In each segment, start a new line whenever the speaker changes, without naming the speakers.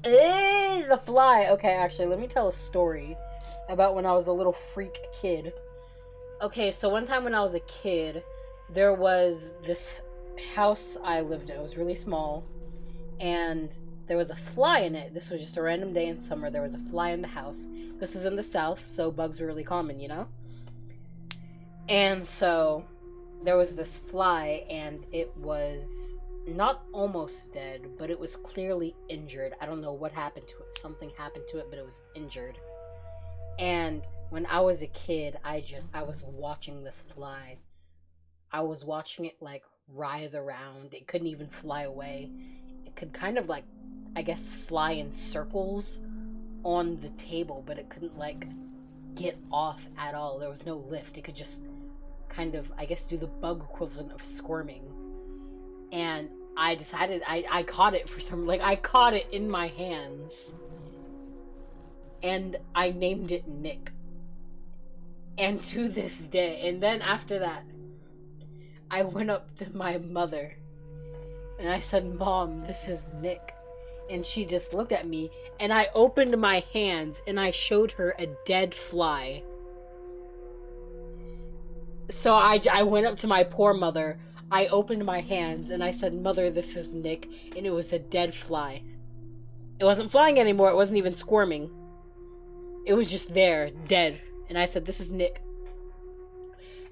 The fly. Okay, actually, let me tell a story about when I was a little freak kid. Okay, so one time when I was a kid, there was this house I lived in. It was really small, and there was a fly in it. This was just a random day in summer. There was a fly in the house. This is in the South, so bugs were really common, you know? And so there was this fly, and it was not almost dead, but it was clearly injured. I don't know what happened to it. Something happened to it, but it was injured. And when I was a kid, I was watching this fly. I was watching it like writhe around. It couldn't even fly away. It could kind of like, I guess, fly in circles on the table, but it couldn't like get off at all. There was no lift. It could just kind of, I guess, do the bug equivalent of squirming. And I decided I caught it for some, like, I caught it in my hands. And I named it Nick. And to this day, and then after that, I went up to my mother and I said, "Mom, this is Nick." And she just looked at me, and I opened my hands and I showed her a dead fly. So I went up to my poor mother, I opened my hands and I said, "Mother, this is Nick," and it was a dead fly. It wasn't flying anymore, it wasn't even squirming. It was just there, dead. And I said, "This is Nick."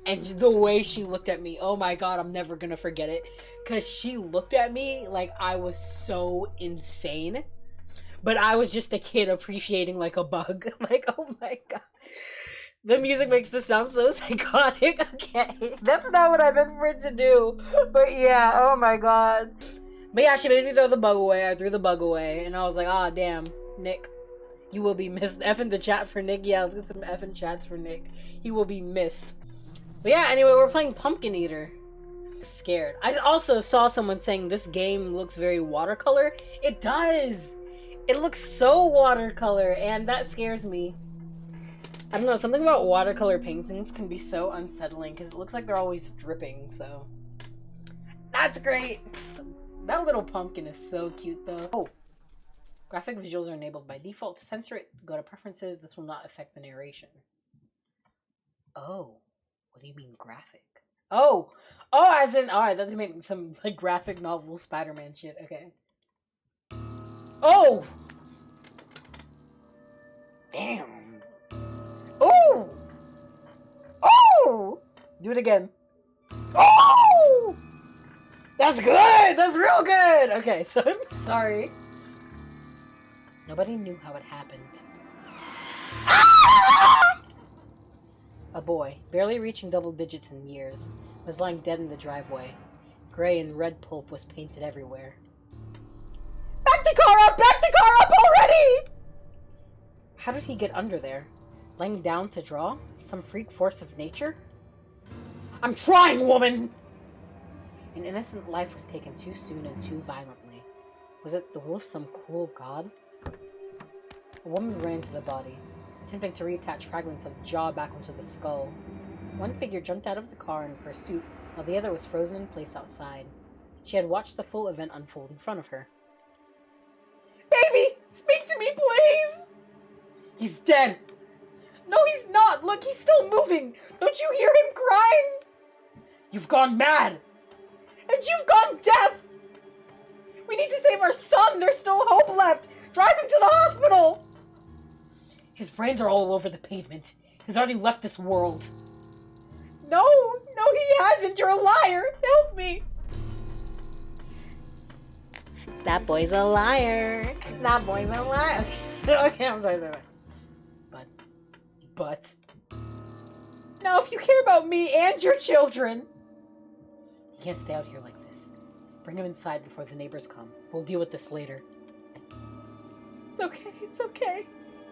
And the way she looked at me, oh my god, I'm never gonna forget it. Because she looked at me like I was so insane. But I was just a kid appreciating like a bug. Like, oh my god. The music makes this sound so psychotic. Okay, that's not what I meant for it to do. But yeah, oh my god. But yeah, she made me throw the bug away. I threw the bug away. And I was like, ah, damn, Nick. You will be missed. F in the chat for Nick. Yeah, let's get some F in chats for Nick. He will be missed. But yeah, anyway, we're playing Pumpkin Eater. Scared. I also saw someone saying this game looks very watercolor. It does! It looks so watercolor, and that scares me. I don't know, something about watercolor paintings can be so unsettling, because it looks like they're always dripping, so... That's great! That little pumpkin is so cute, though. Oh. Graphic visuals are enabled by default. To censor it, go to preferences. This will not affect the narration. Oh. What do you mean graphic? Oh! Oh, as in, alright, that they made some, like, graphic novel Spider-Man shit. Okay. Oh! Damn. Oh! Oh! Do it again. Oh! That's good! That's real good! Okay, so, sorry. Nobody knew how it happened. Ah! A boy, barely reaching double digits in years, was lying dead in the driveway. Gray and red pulp was painted everywhere. Back the car up! Back the car up already! How did he get under there? Laying down to draw? Some freak force of nature? I'm trying, woman! An innocent life was taken too soon and too violently. Was it the will of some cruel god? A woman ran to the body, attempting to reattach fragments of jaw back onto the skull. One figure jumped out of the car in pursuit, while the other was frozen in place outside. She had watched the full event unfold in front of her. Baby! Speak to me, please! He's dead! No, he's not! Look, he's still moving! Don't you hear him crying? You've gone mad! And you've gone deaf! We need to save our son! There's still hope left! Drive him to the hospital! His brains are all over the pavement. He's already left this world. No, he hasn't. You're a liar. Help me. That boy's a liar. That boy's a liar. Okay, I'm sorry. But. Now, if you care about me and your children. You can't stay out here like this. Bring him inside before the neighbors come. We'll deal with this later. It's okay. It's okay.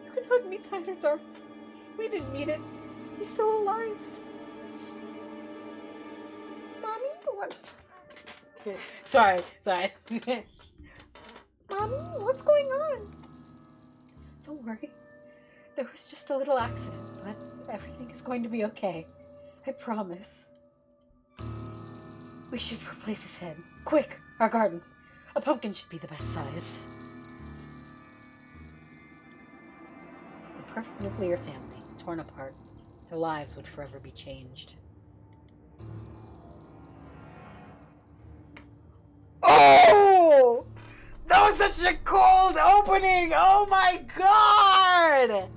You can hug me tighter, darling. We didn't need it. He's still alive. Mommy? What? Sorry. Mommy, what's going on? Don't worry. There was just a little accident, but everything is going to be okay. I promise. We should replace his head. Quick! Our garden. A pumpkin should be the best size. perfect nuclear family, torn apart. Their lives would forever be changed. Oh! That was such a cold opening! Oh my god!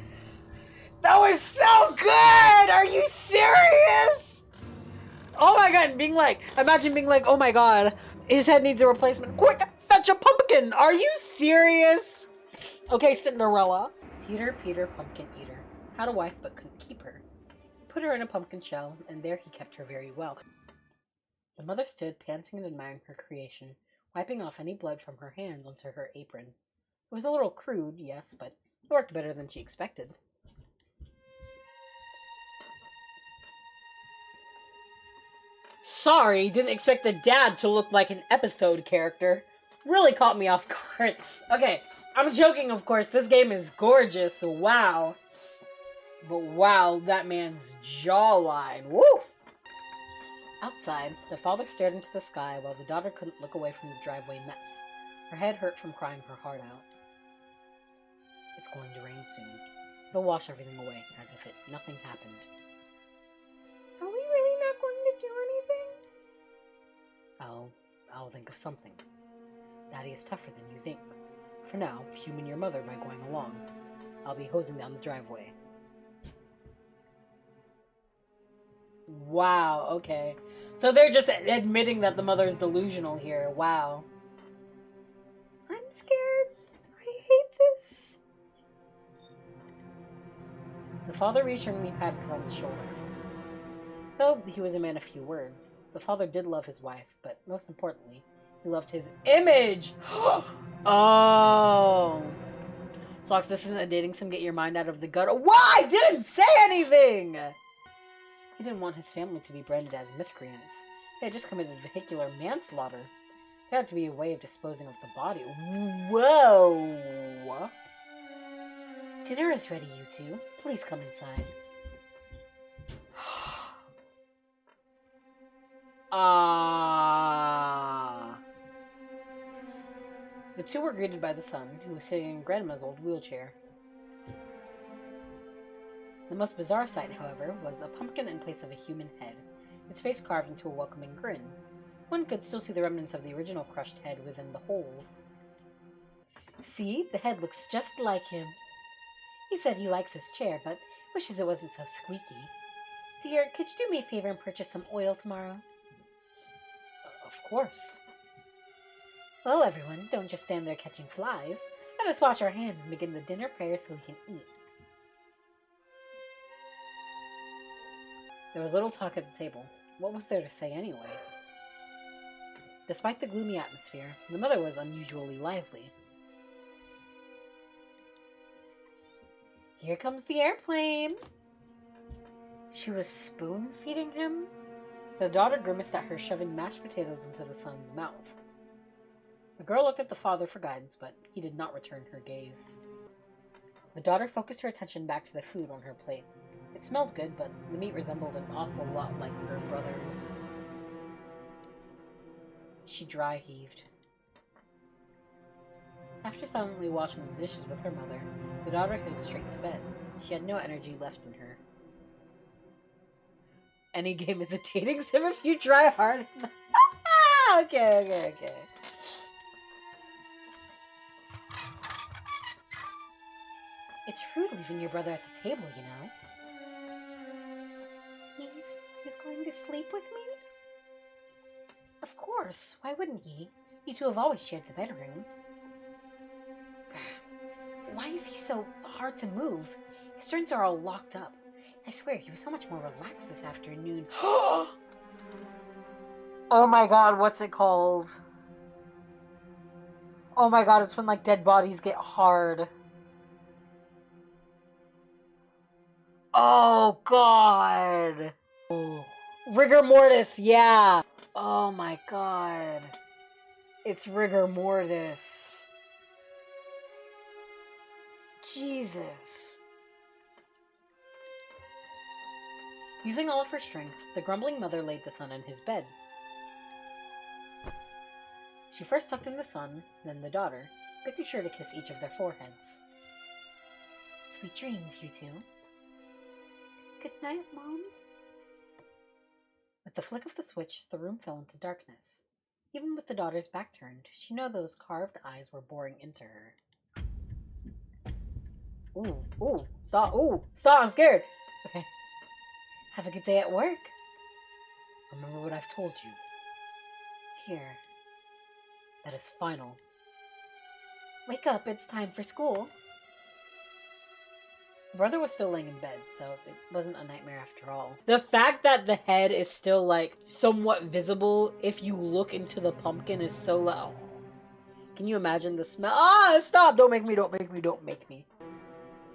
That was so good! Are you serious? Oh my god, imagine being like, oh my god, his head needs a replacement. Quick, fetch a pumpkin! Are you serious? Okay, Cinderella. Peter, Peter, pumpkin eater, had a wife but couldn't keep her. He put her in a pumpkin shell, and there he kept her very well. The mother stood, panting and admiring her creation, wiping off any blood from her hands onto her apron. It was a little crude, yes, but it worked better than she expected. Sorry, didn't expect the dad to look like an episode character. Really caught me off guard. Okay, I'm joking, of course. This game is gorgeous. Wow. But wow, that man's jawline. Woo! Outside, the father stared into the sky while the daughter couldn't look away from the driveway mess. Her head hurt from crying her heart out. It's going to rain soon. It'll wash everything away, as if nothing happened. Are we really not going to do anything? I'll think of something. Daddy is tougher than you think. For now, human your mother by going along. I'll be hosing down the driveway. Wow, okay. So they're just admitting that the mother is delusional here. Wow. I'm scared. I hate this. The father reassuringly patted her on the shoulder. Though he was a man of few words, the father did love his wife, but most importantly, he loved his image! Oh! Socks, this isn't a dating sim, get your mind out of the gutter. Why? I didn't say anything! He didn't want his family to be branded as miscreants. They had just committed vehicular manslaughter. There had to be a way of disposing of the body. Whoa! Dinner is ready, you two. Please come inside. The two were greeted by the son, who was sitting in Grandma's old wheelchair. The most bizarre sight, however, was a pumpkin in place of a human head, its face carved into a welcoming grin. One could still see the remnants of the original crushed head within the holes. See? The head looks just like him. He said he likes his chair, but wishes it wasn't so squeaky. Dear, could you do me a favor and purchase some oil tomorrow? Of course. Well, everyone, don't just stand there catching flies. Let us wash our hands and begin the dinner prayer so we can eat. There was little talk at the table. What was there to say anyway? Despite the gloomy atmosphere, the mother was unusually lively. Here comes the airplane! She was spoon-feeding him? The daughter grimaced at her, shoving mashed potatoes into the son's mouth. The girl looked at the father for guidance, but he did not return her gaze. The daughter focused her attention back to the food on her plate. It smelled good, but the meat resembled an awful lot like her brother's. She dry-heaved. After silently washing the dishes with her mother, the daughter headed straight to bed. She had no energy left in her. Any game is a dating sim if you try hard. Okay. It's rude leaving your brother at the table, you know. He's going to sleep with me? Of course. Why wouldn't he? You two have always shared the bedroom. Why is he so hard to move? His joints are all locked up. I swear, he was so much more relaxed this afternoon. Oh my god, what's it called? Oh my god, it's when, like, dead bodies get hard. Oh god! Oh. Rigor mortis, yeah! Oh my god. It's rigor mortis. Jesus. Using all of her strength, the grumbling mother laid the son in his bed. She first tucked in the son, then the daughter, making sure to kiss each of their foreheads. Sweet dreams, you two. Good night, Mom. With the flick of the switch, the room fell into darkness. Even with the daughter's back turned, she knew those carved eyes were boring into her. Stop, I'm scared! Okay. Have a good day at work. Remember what I've told you. Dear. That is final. Wake up, it's time for school. Brother was still laying in bed, so it wasn't a nightmare after all. The fact that the head is still, like, somewhat visible if you look into the pumpkin is so low. Can you imagine the smell? Ah, stop! Don't make me, don't make me, don't make me.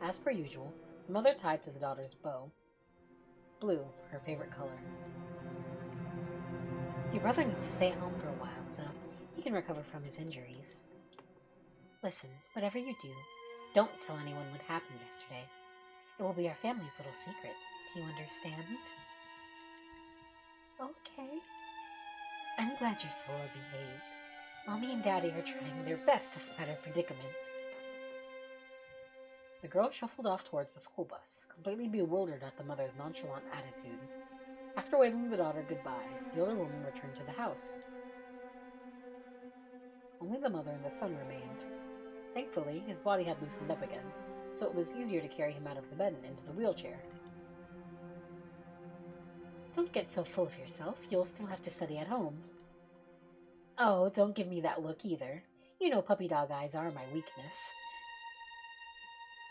As per usual, the mother tied to the daughter's bow. Blue, her favorite color. Your brother needs to stay at home for a while, so he can recover from his injuries. Listen, whatever you do, don't tell anyone what happened yesterday. It will be our family's little secret. Do you understand? Okay. I'm glad you're so well behaved. Mommy and Daddy are trying their best despite our predicament. The girl shuffled off towards the school bus, completely bewildered at the mother's nonchalant attitude. After waving the daughter goodbye, the older woman returned to the house. Only the mother and the son remained. Thankfully, his body had loosened up again, so it was easier to carry him out of the bed and into the wheelchair. Don't get so full of yourself. You'll still have to study at home. Oh, don't give me that look either. You know puppy dog eyes are my weakness.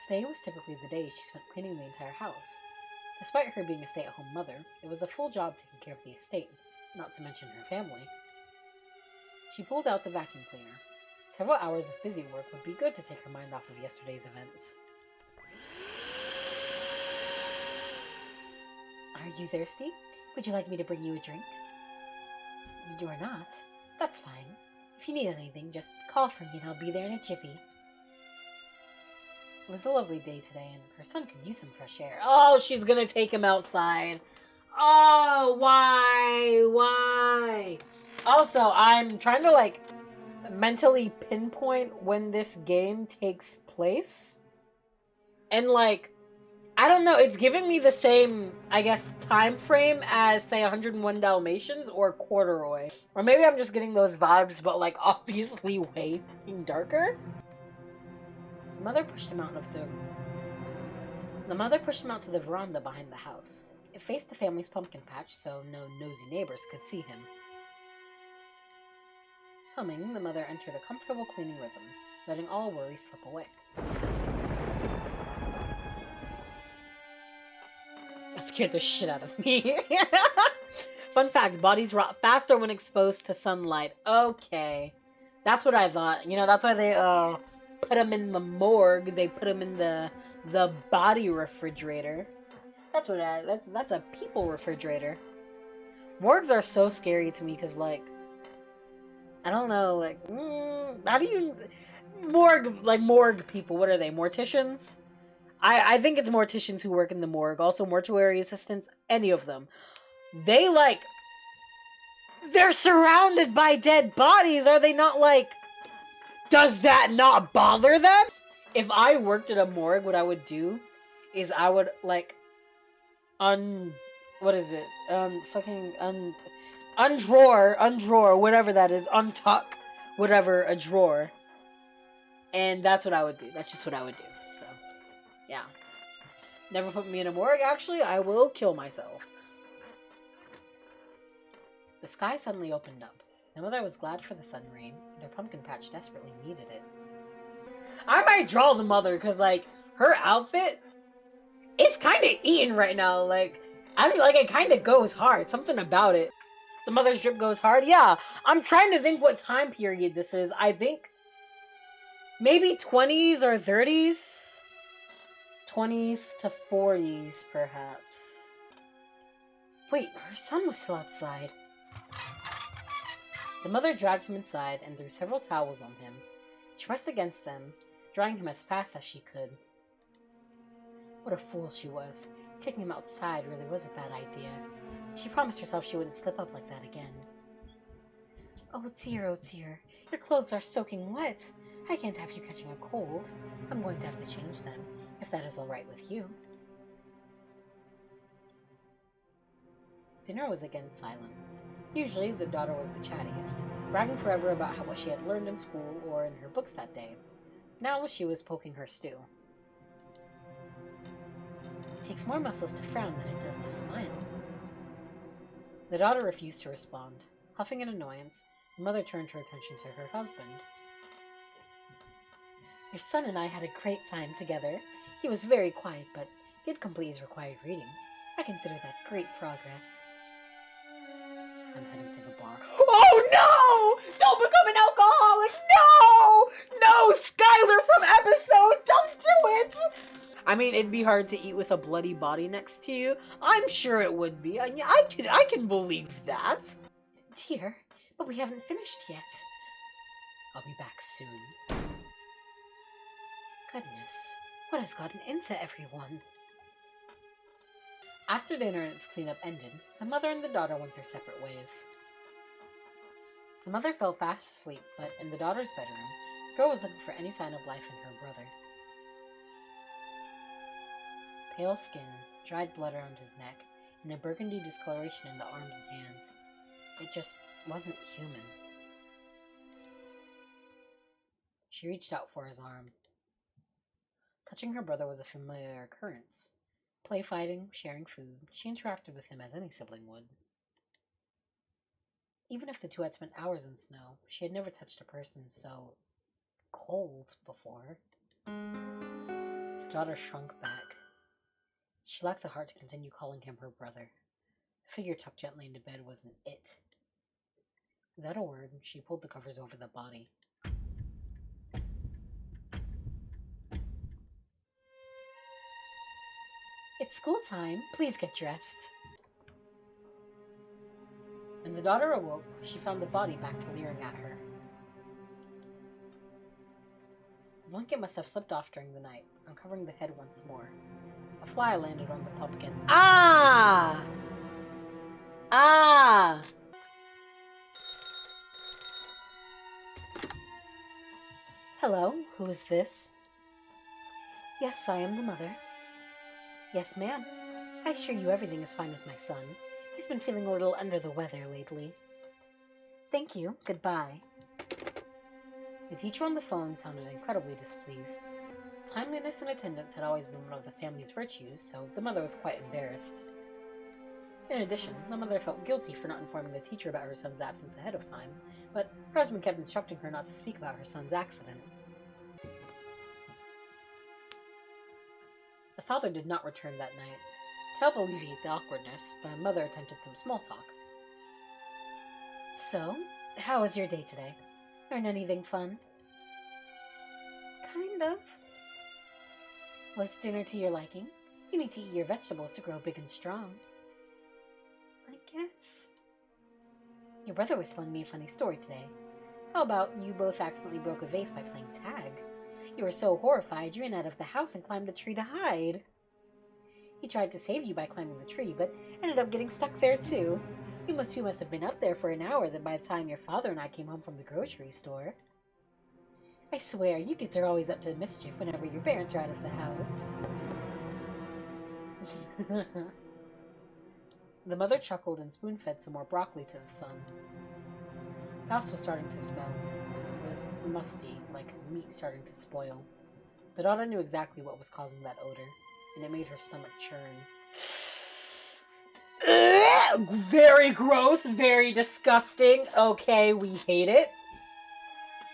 Today was typically the day she spent cleaning the entire house. Despite her being a stay-at-home mother, it was a full job taking care of the estate, not to mention her family. She pulled out the vacuum cleaner. Several hours of busy work would be good to take her mind off of yesterday's events. Are you thirsty? Would you like me to bring you a drink? You're not. That's fine. If you need anything, just call for me and I'll be there in a jiffy. It was a lovely day today, and her son could use some fresh air. Oh, she's gonna take him outside. Oh, why? Why? Also, I'm trying to, like, mentally pinpoint when this game takes place. And, like, I don't know, it's giving me the same, I guess, time frame as, say, 101 Dalmatians or Corduroy. Or maybe I'm just getting those vibes, but, like, obviously way darker. The mother pushed him out to the veranda behind the house. It faced the family's pumpkin patch, so no nosy neighbors could see him. Humming, the mother entered a comfortable cleaning rhythm, letting all worry slip away. That scared the shit out of me. Fun fact, bodies rot faster when exposed to sunlight. Okay. That's what I thought. You know, that's why they, put them in the morgue. They put them in the body refrigerator. That's what that's a people refrigerator. Morgues are so scary to me because, like, I don't know, like, how do you... morgue people, what are they, morticians? I think it's morticians who work in the morgue, also mortuary assistants, any of them. They, like, they're surrounded by dead bodies, are they not, like, does that not bother them? If I worked at a morgue, what I would do is I would, like, what is it? Undrawer, whatever that is, untuck, whatever, a drawer. And that's what I would do. That's just what I would do. So, yeah. Never put me in a morgue. Actually, I will kill myself. The sky suddenly opened up. The mother was glad for the sudden rain. Their pumpkin patch desperately needed it. I might draw the mother, because, like, her outfit, it's kind of eaten right now. Like, I mean, like, it kind of goes hard. Something about it. The mother's drip goes hard. Yeah, I'm trying to think what time period this is. I think maybe 20s or 30s. 20s to 40s, perhaps. Wait, her son was still outside. The mother dragged him inside and threw several towels on him. She pressed against them, drying him as fast as she could. What a fool she was. Taking him outside really was a bad idea. She promised herself she wouldn't slip up like that again. Oh dear, your clothes are soaking wet. I can't have you catching a cold. I'm going to have to change them, if that is all right with you. Dinner was again silent. Usually, the daughter was the chattiest, bragging forever about what she had learned in school or in her books that day. Now she was poking her stew. It takes more muscles to frown than it does to smile. The daughter refused to respond. Huffing in annoyance, the mother turned her attention to her husband. Your son and I had a great time together. He was very quiet, but did complete his required reading. I consider that great progress. I'm heading to the bar. Oh no! Don't become an alcoholic! No! No, Skylar from episode! Don't do it! I mean, it'd be hard to eat with a bloody body next to you. I'm sure it would be. I can believe that. Dear, but we haven't finished yet. I'll be back soon. Goodness, what has gotten into everyone? After dinner and its cleanup ended, the mother and the daughter went their separate ways. The mother fell fast asleep, but in the daughter's bedroom, the girl was looking for any sign of life in her brother. Pale skin, dried blood around his neck, and a burgundy discoloration in the arms and hands. It just wasn't human. She reached out for his arm. Touching her brother was a familiar occurrence. Play fighting, sharing food, she interacted with him as any sibling would. Even if the two had spent hours in snow, she had never touched a person so cold before. The daughter shrunk back. She lacked the heart to continue calling him her brother. The figure tucked gently into bed wasn't it. Without a word, she pulled the covers over the body. It's school time. Please get dressed. When the daughter awoke, she found the body back to leering at her. The blanket must have slipped off during the night, uncovering the head once more. A fly landed on the pumpkin. Ah! Ah! Hello, who is this? Yes, I am the mother. Yes, ma'am. I assure you everything is fine with my son. He's been feeling a little under the weather lately. Thank you. Goodbye. The teacher on the phone sounded incredibly displeased. Timeliness and attendance had always been one of the family's virtues, so the mother was quite embarrassed. In addition, the mother felt guilty for not informing the teacher about her son's absence ahead of time, but her husband kept instructing her not to speak about her son's accident. The father did not return that night. To help alleviate the awkwardness, the mother attempted some small talk. So, how was your day today? Learn anything fun? Kind of. Was dinner to your liking? You need to eat your vegetables to grow big and strong. I guess. Your brother was telling me a funny story today. How about you both accidentally broke a vase by playing tag? You were so horrified you ran out of the house and climbed the tree to hide. He tried to save you by climbing the tree, but ended up getting stuck there too. You two must have been up there for an hour by the time your father and I came home from the grocery store. I swear, you kids are always up to mischief whenever your parents are out of the house. The mother chuckled and spoon-fed some more broccoli to the son. The house was starting to smell. It was musty, like meat starting to spoil. The daughter knew exactly what was causing that odor, and it made her stomach churn. Very gross, very disgusting. Okay, we hate it.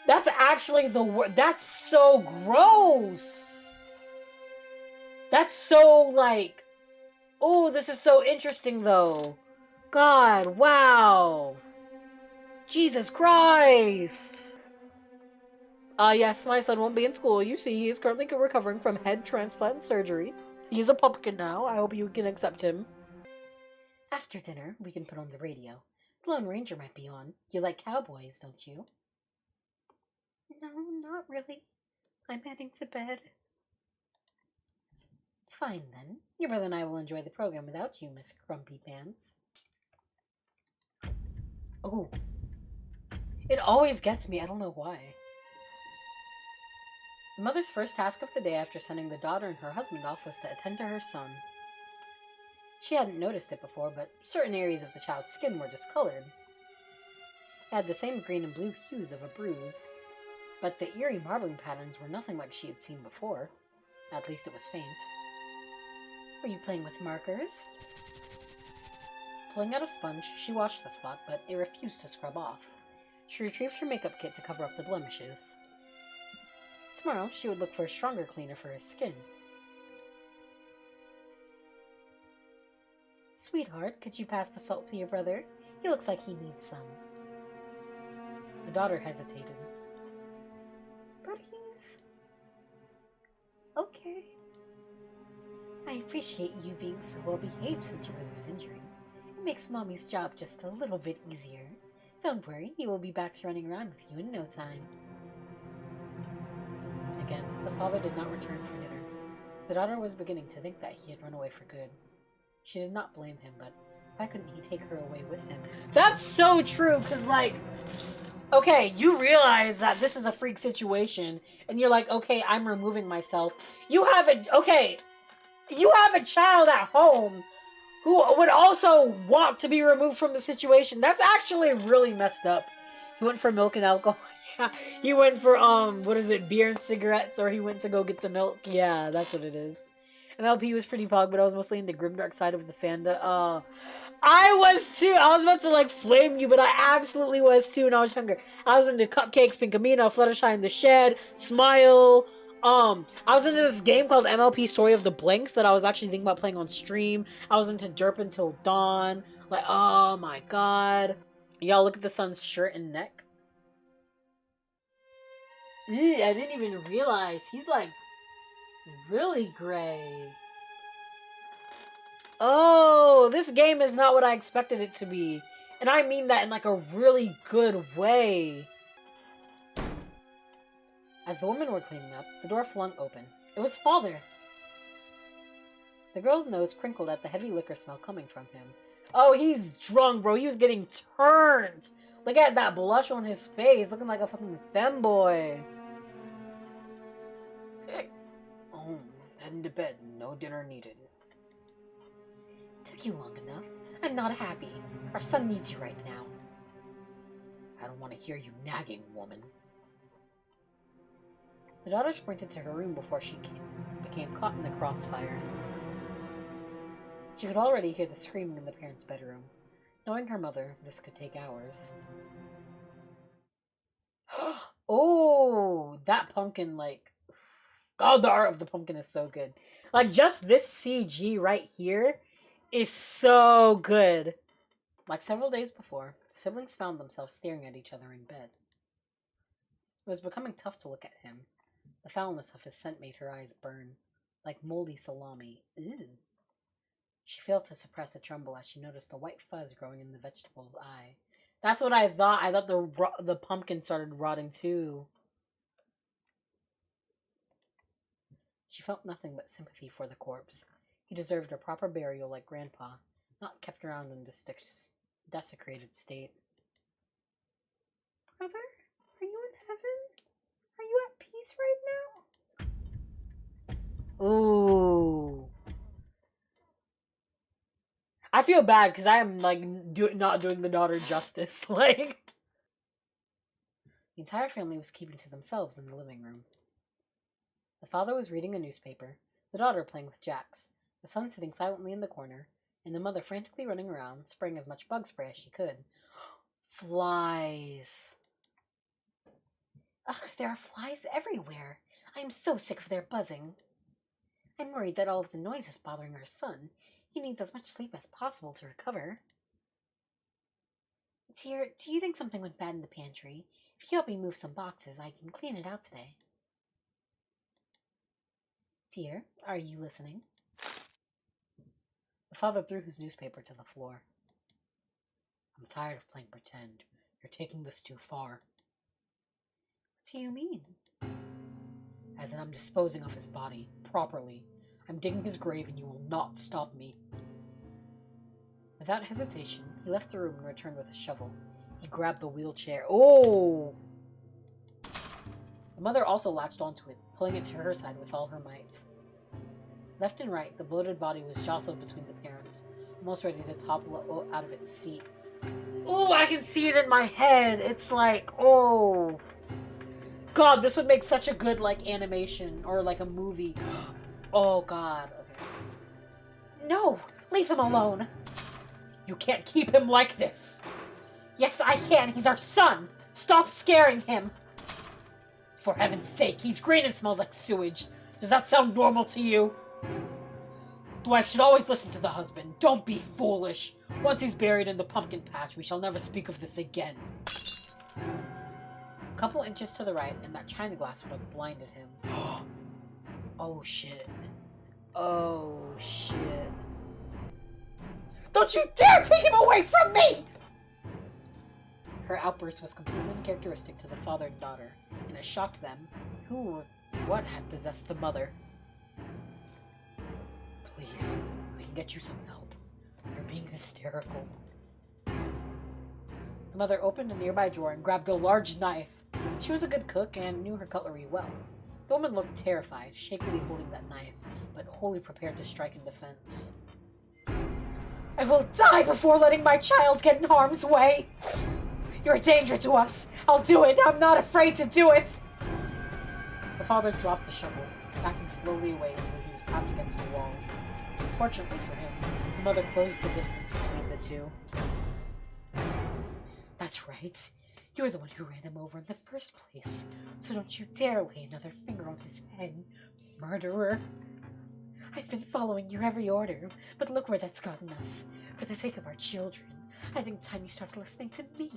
That's actually the word. That's so gross. That's so, like... Oh, this is so interesting, though. God, wow. Jesus Christ. Yes, my son won't be in school. You see, he is currently recovering from head transplant surgery. He's a pumpkin now. I hope you can accept him. After dinner, we can put on the radio. The Lone Ranger might be on. You like cowboys, don't you? No, not really. I'm heading to bed. Fine, then. Your brother and I will enjoy the program without you, Miss Grumpy Pants. Oh. It always gets me. I don't know why. The mother's first task of the day after sending the daughter and her husband off was to attend to her son. She hadn't noticed it before, but certain areas of the child's skin were discolored. It had the same green and blue hues of a bruise, but the eerie marbling patterns were nothing like she had seen before. At least it was faint. Were you playing with markers? Pulling out a sponge, she washed the spot, but it refused to scrub off. She retrieved her makeup kit to cover up the blemishes. Tomorrow, she would look for a stronger cleaner for his skin. Sweetheart, could you pass the salt to your brother? He looks like he needs some. The daughter hesitated. But he's... okay. I appreciate you being so well-behaved since your brother's injury. It makes Mommy's job just a little bit easier. Don't worry, he will be back to running around with you in no time. Again, the father did not return for dinner. The daughter was beginning to think that he had run away for good. She did not blame him, but why couldn't he take her away with him? That's so true, because, like, okay, you realize that this is a freak situation, and you're like, okay, I'm removing myself. You have a child at home who would also want to be removed from the situation. That's actually really messed up. He went for milk and alcohol. Yeah, he went for, beer and cigarettes, or he went to go get the milk. Yeah, that's what it is. MLP was pretty pog, but I was mostly in the grimdark side of the fandom. I was too! I was about to, like, flame you, but I absolutely was too when I was younger. I was into Cupcakes, Pinkamena, Fluttershy in the Shed, Smile. I was into this game called MLP Story of the Blinks that I was actually thinking about playing on stream. I was into Derp Until Dawn. Like, oh my god. Y'all look at the sun's shirt and neck. Ew, I didn't even realize. He's, like, really gray. Oh, this game is not what I expected it to be. And I mean that in, like, a really good way. As the women were cleaning up, the door flung open. It was Father! The girl's nose crinkled at the heavy liquor smell coming from him. Oh, he's drunk, bro. He was getting turned. Look at that blush on his face, looking like a fucking femboy. Oh, heading to bed. No dinner needed. Took you long enough. I'm not happy. Our son needs you right now. I don't want to hear you nagging, woman. The daughter sprinted to her room before she became caught in the crossfire. She could already hear the screaming in the parents' bedroom. Knowing her mother, this could take hours. Oh, that pumpkin, like... God, the art of the pumpkin is so good. Like, just this CG right here is so good. Like several days before, the siblings found themselves staring at each other in bed. It was becoming tough to look at him. The foulness of his scent made her eyes burn, like moldy salami. Ew. She failed to suppress a tremble as she noticed the white fuzz growing in the vegetable's eye. That's what I thought. I thought the pumpkin started rotting too. She felt nothing but sympathy for the corpse. He deserved a proper burial like Grandpa, not kept around in this desecrated state. Brother, are you in heaven? Are you at peace right now? Ooh. I feel bad because I am, like, not doing the daughter justice. Like, the entire family was keeping to themselves in the living room. The father was reading a newspaper, the daughter playing with Jax, the son sitting silently in the corner, and the mother frantically running around, spraying as much bug spray as she could. Flies. Ugh, there are flies everywhere. I am so sick of their buzzing. I'm worried that all of the noise is bothering our son. He needs as much sleep as possible to recover. Dear, do you think something went bad in the pantry? If you help me move some boxes, I can clean it out today. Dear, are you listening? The father threw his newspaper to the floor. I'm tired of playing pretend. You're taking this too far. What do you mean? As in, I'm disposing of his body properly. I'm digging his grave and you will not stop me. Without hesitation, he left the room and returned with a shovel. He grabbed the wheelchair. Oh! The mother also latched onto it, pulling it to her side with all her might. Left and right, the bloated body was jostled between the parents, almost ready to topple out of its seat. Oh, I can see it in my head. It's like, oh. God, this would make such a good, like, animation or, like, a movie. Oh, God. Okay. No, leave him alone. You can't keep him like this. Yes, I can. He's our son. Stop scaring him. For heaven's sake, he's green and smells like sewage. Does that sound normal to you? The wife should always listen to the husband. Don't be foolish. Once he's buried in the pumpkin patch, we shall never speak of this again. A couple inches to the right, and that china glass would have blinded him. Oh, shit. Oh, shit. Don't you dare take him away from me! Her outburst was completely uncharacteristic to the father and daughter, and it shocked them. Who or what had possessed the mother? Please, we can get you some help. You're being hysterical. The mother opened a nearby drawer and grabbed a large knife. She was a good cook and knew her cutlery well. The woman looked terrified, shakily holding that knife, but wholly prepared to strike in defense. I will die before letting my child get in harm's way! You're a danger to us! I'll do it! I'm not afraid to do it! The father dropped the shovel, backing slowly away until he was tapped against the wall. Fortunately for him, the mother closed the distance between the two. That's right. You're the one who ran him over in the first place, so don't you dare lay another finger on his head, murderer. I've been following your every order, but look where that's gotten us. For the sake of our children, I think it's time you started listening to me.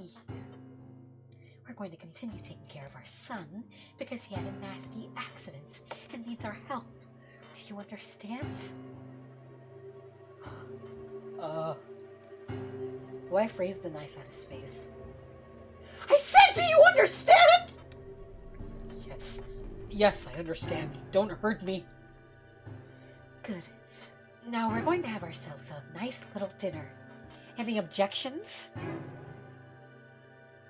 We're going to continue taking care of our son, because he had a nasty accident and needs our help. Do you understand? The wife raised the knife at his face. I said, do you understand? Yes, I understand. Don't hurt me. Good. Now we're going to have ourselves a nice little dinner. Any objections?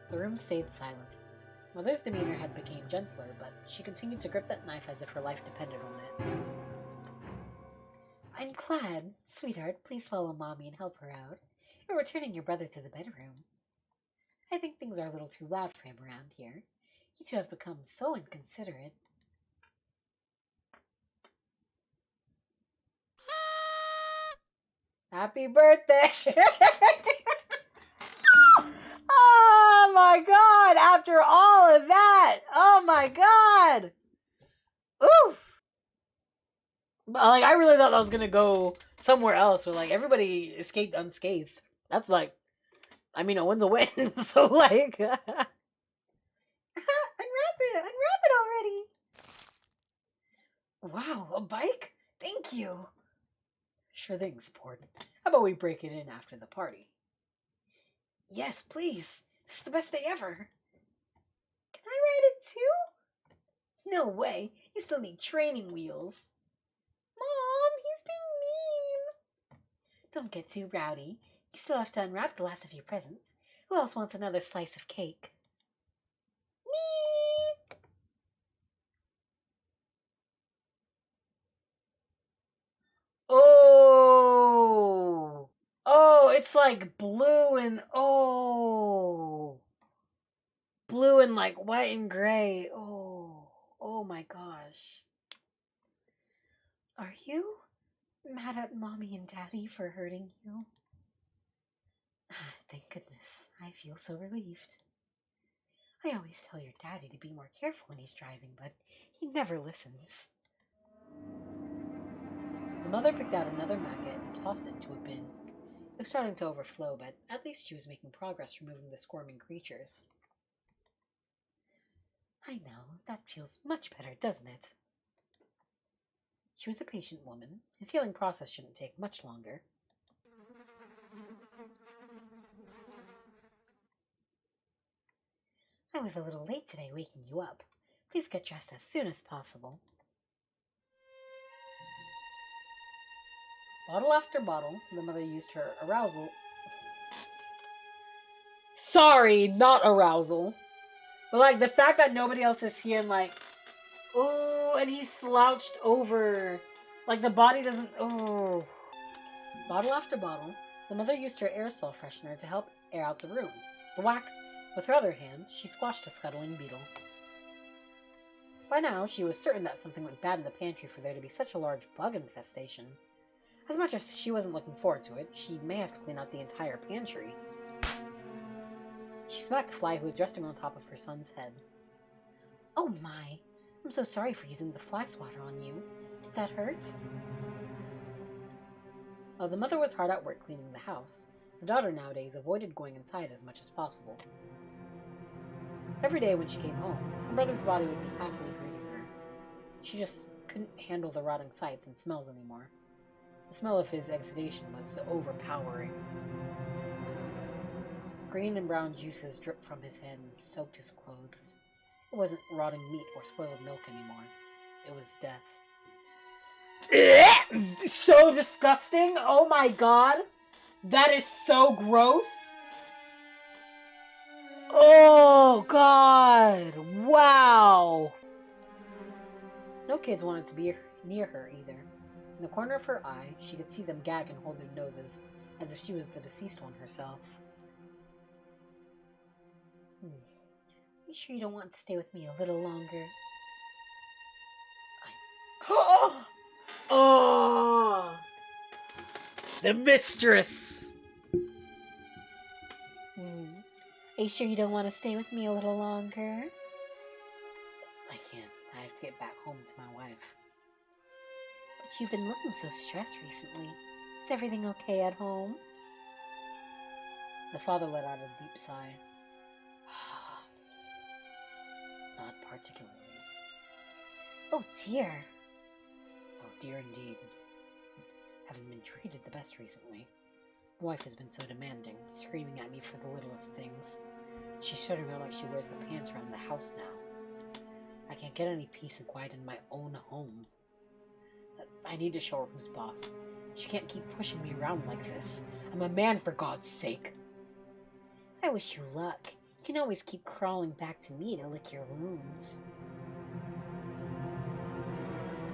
The room stayed silent. Mother's demeanor had become gentler, but she continued to grip that knife as if her life depended on it. I'm glad. Sweetheart, please follow Mommy and help her out. You're returning your brother to the bedroom. I think things are a little too loud for him around here. You two have become so inconsiderate. Happy birthday! Oh my god! After all of that! Oh my god! Oof! Like, I really thought that was gonna go somewhere else where, like, everybody escaped unscathed. That's like, I mean, a win's a win, so, like... Unwrap it already! Wow, a bike? Thank you! Sure thing, sport. How about we break it in after the party? Yes, please. This is the best day ever. Can I ride it too? No way. You still need training wheels. Mom, he's being mean. Don't get too rowdy. You still have to unwrap the last of your presents. Who else wants another slice of cake? Me! Oh! Oh, it's like blue and... Oh! Blue and like white and gray. Oh. Oh my gosh. Are you mad at Mommy and Daddy for hurting you? Thank goodness. I feel so relieved. I always tell your daddy to be more careful when he's driving, but he never listens. The mother picked out another maggot and tossed it into a bin. It was starting to overflow, but at least she was making progress removing the squirming creatures. I know, that feels much better, doesn't it? She was a patient woman. His healing process shouldn't take much longer. I was a little late today waking you up. Please get dressed as soon as possible. Bottle after bottle, the mother used her arousal... Sorry, not arousal. But, like, the fact that nobody else is here and, like, oh, and he's slouched over. Like, the body doesn't, oh. Bottle after bottle, the mother used her aerosol freshener to help air out the room. Thwack! With her other hand, she squashed a scuttling beetle. By now, she was certain that something went bad in the pantry for there to be such a large bug infestation. As much as she wasn't looking forward to it, she may have to clean out the entire pantry. She smacked the fly who was resting on top of her son's head. Oh my! I'm so sorry for using the fly swatter on you. Did that hurt? While the mother was hard at work cleaning the house, the daughter nowadays avoided going inside as much as possible. Every day when she came home, her brother's body would be happily greeting her. She just couldn't handle the rotting sights and smells anymore. The smell of his exudation was overpowering. Green and brown juices dripped from his head and soaked his clothes. It wasn't rotting meat or spoiled milk anymore. It was death. So disgusting! Oh my god! That is so gross! Oh god! Wow! No kids wanted to be near her either. In the corner of her eye, she could see them gag and hold their noses, as if she was the deceased one herself. You sure you don't want to stay with me a little longer? Oh! The mistress! Are you sure you don't want to stay with me a little longer? I can't. I have to get back home to my wife. But you've been looking so stressed recently. Is everything okay at home? The father let out a deep sigh. Not particularly. Oh dear. Oh dear indeed. Haven't been treated the best recently. My wife has been so demanding, screaming at me for the littlest things. She's shutting around like she wears the pants around the house now. I can't get any peace and quiet in my own home. I need to show her who's boss. She can't keep pushing me around like this. I'm a man, for God's sake. I wish you luck. You can always keep crawling back to me to lick your wounds.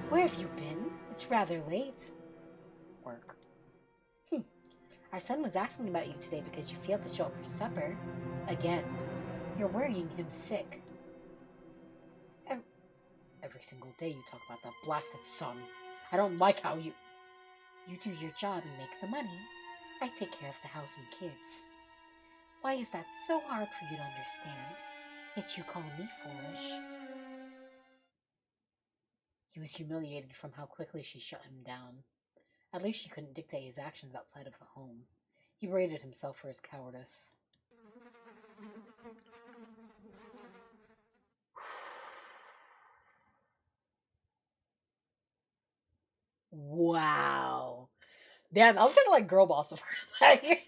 Where have you been? It's rather late. Work. Our son was asking about you today because you failed to show up for supper. Again. You're worrying him sick. Every single day you talk about that blasted son. I don't like how you do your job and make the money. I take care of the house and kids. Why is that so hard for you to understand? Yet you call me foolish. He was humiliated from how quickly she shut him down. At least she couldn't dictate his actions outside of the home. He berated himself for his cowardice. Wow. Damn, I was kind of like girl boss of her. Like,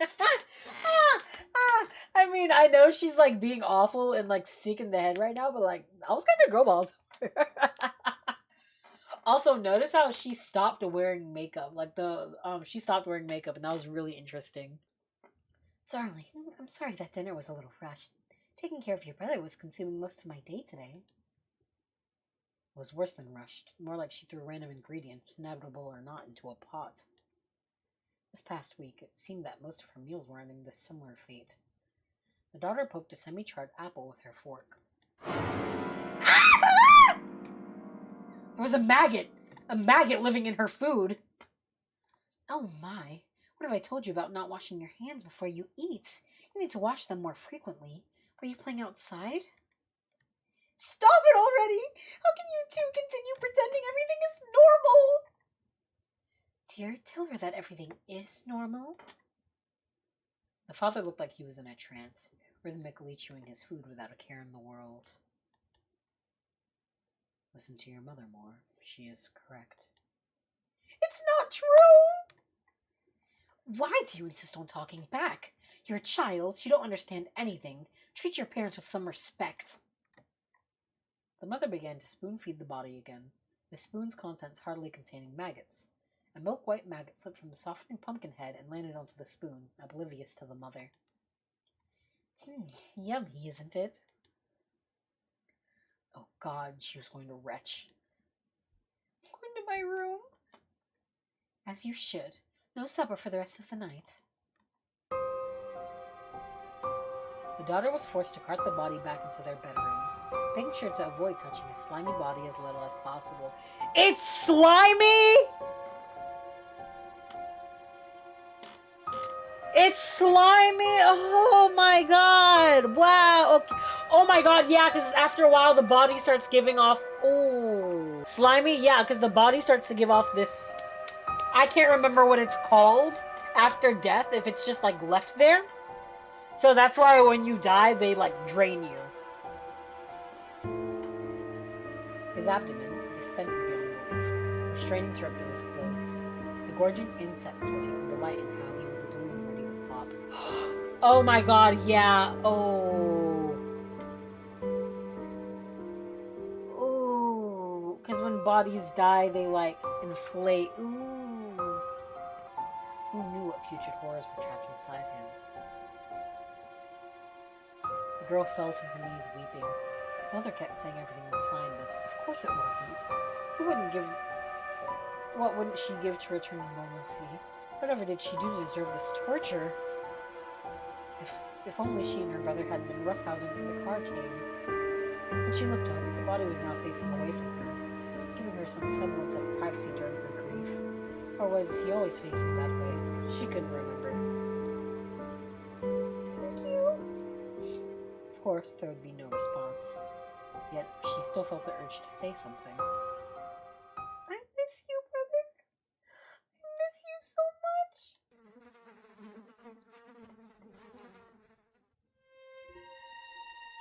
I mean, I know she's like being awful and like sick in the head right now, but like, I was kind of girl boss. Also, notice how she stopped wearing makeup. Like she stopped wearing makeup, and that was really interesting. Darling, I'm sorry that dinner was a little rushed. Taking care of your brother was consuming most of my day today. It was worse than rushed. More like she threw random ingredients, inevitable or not, into a pot. This past week, it seemed that most of her meals were ending this similar fate. The daughter poked a semi-charred apple with her fork. There was a maggot living in her food. Oh my, what have I told you about not washing your hands before you eat? You need to wash them more frequently. Were you playing outside? Stop it already! How can you two continue pretending everything is normal? Dear, tell her that everything is normal. The father looked like he was in a trance, rhythmically chewing his food without a care in the world. Listen to your mother more. She is correct. It's not true! Why do you insist on talking back? You're a child. You don't understand anything. Treat your parents with some respect. The mother began to spoon-feed the body again, the spoon's contents hardly containing maggots. A milk-white maggot slipped from the softening pumpkin head and landed onto the spoon, oblivious to the mother. Yummy, isn't it? Oh God, she was going to retch. I'm going to my room. As you should. No supper for the rest of the night. The daughter was forced to cart the body back into their bedroom, making sure to avoid touching his slimy body as little as possible. It's slimy?! It's slimy! Oh my God! Wow! Okay. Oh my God, yeah, because after a while the body starts giving off... Oh. Slimy? Yeah, because the body starts to give off this... I can't remember what it's called after death, if it's just, like, left there. So that's why when you die, they, like, drain you. His abdomen distended beyond belief, a strain interrupted his clothes. The gorging insects were taking delight in how he was a balloon ready to pop. Oh my God, yeah. Oh. Ooh. Because when bodies die, they, like, inflate. Ooh. Who knew what putrid horrors were trapped inside him? The girl fell to her knees weeping. Mother kept saying everything was fine, but of course it wasn't. What wouldn't she give to return to normalcy? Whatever did she do to deserve this torture? If only she and her brother hadn't been roughhousing when the car came. When she looked up, the body was now facing away from her, giving her some semblance of privacy during her grief. Or was he always facing that way? She couldn't remember. Thank you. Of course, there would be no response. Yet, she still felt the urge to say something. I miss you, brother. I miss you so much.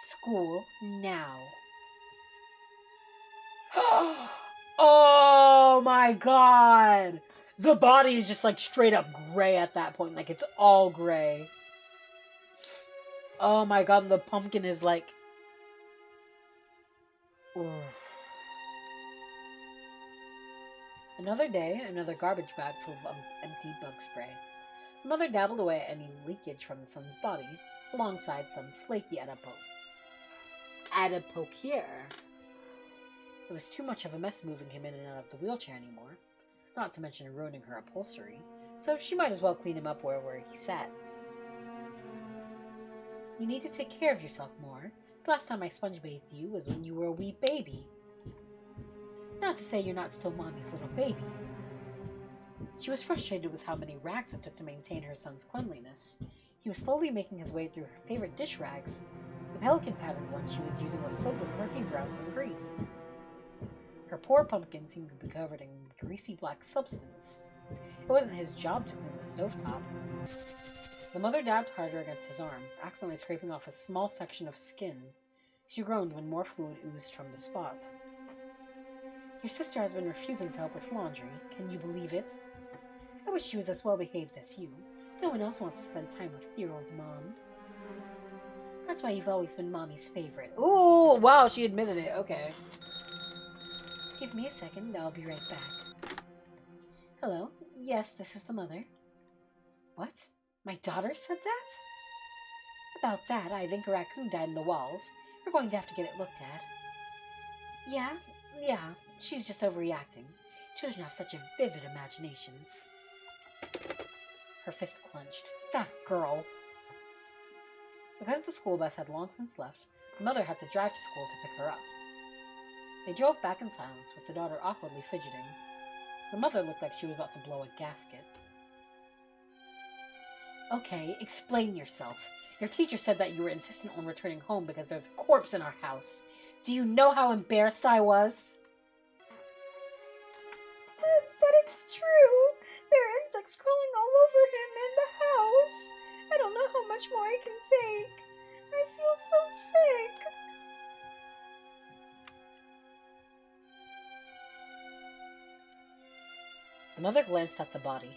School now. Oh my God! The body is just like straight up gray at that point. Like it's all gray. Oh my God, the pumpkin is like... Ooh. Another day, another garbage bag full of empty bug spray. The mother dabbled away at any leakage from the son's body, alongside some flaky adipocere. It was too much of a mess moving him in and out of the wheelchair anymore, not to mention ruining her upholstery, so she might as well clean him up where he sat. You need to take care of yourself more. The last time I sponge bathed you was when you were a wee baby. Not to say you're not still Mommy's little baby. She was frustrated with how many rags it took to maintain her son's cleanliness. He was slowly making his way through her favorite dish rags. The pelican pattern one she was using was soaked with murky browns and greens. Her poor pumpkin seemed to be covered in greasy black substance. It wasn't his job to clean the stovetop. The mother dabbed harder against his arm, accidentally scraping off a small section of skin. She groaned when more fluid oozed from the spot. Your sister has been refusing to help with laundry. Can you believe it? I wish she was as well behaved as you. No one else wants to spend time with dear old Mom. That's why you've always been Mommy's favorite. Ooh, wow, she admitted it. Okay. Give me a second, I'll be right back. Hello? Yes, this is the mother. What? My daughter said that? About that, I think a raccoon died in the walls. We're going to have to get it looked at. Yeah, she's just overreacting. Children have such vivid imaginations. Her fist clenched. That girl! Because the school bus had long since left, the mother had to drive to school to pick her up. They drove back in silence, with the daughter awkwardly fidgeting. The mother looked like she was about to blow a gasket. Okay, explain yourself. Your teacher said that you were insistent on returning home because there's a corpse in our house. Do you know how embarrassed I was? But it's true. There are insects crawling all over him and the house. I don't know how much more I can take. I feel so sick. The mother glanced at the body.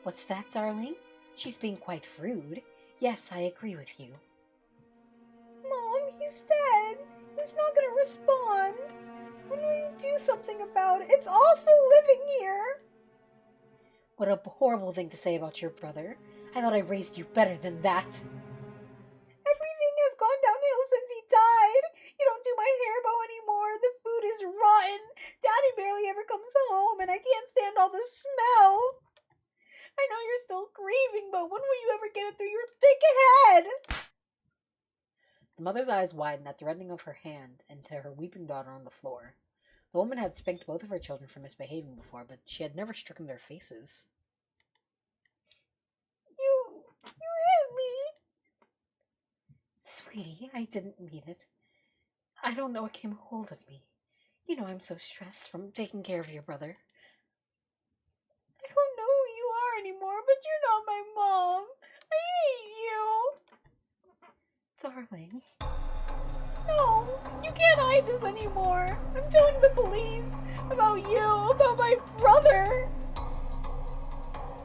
What's that, darling? She's being quite rude. Yes, I agree with you. Mom, he's dead. He's not going to respond. When will you do something about it? It's awful living here. What a horrible thing to say about your brother. I thought I raised you better than that. Everything has gone downhill since he died. You don't do my hair, is rotten. Daddy barely ever comes home, and I can't stand all the smell. I know you're still grieving, but when will you ever get it through your thick head? The mother's eyes widened at the reddening of her hand and to her weeping daughter on the floor. The woman had spanked both of her children for misbehaving before, but she had never stricken their faces. You hit me. Sweetie, I didn't mean it. I don't know what came hold of me. You know I'm so stressed from taking care of your brother. I don't know who you are anymore, but you're not my mom. I hate you. Darling. No, you can't hide this anymore. I'm telling the police about you, about my brother.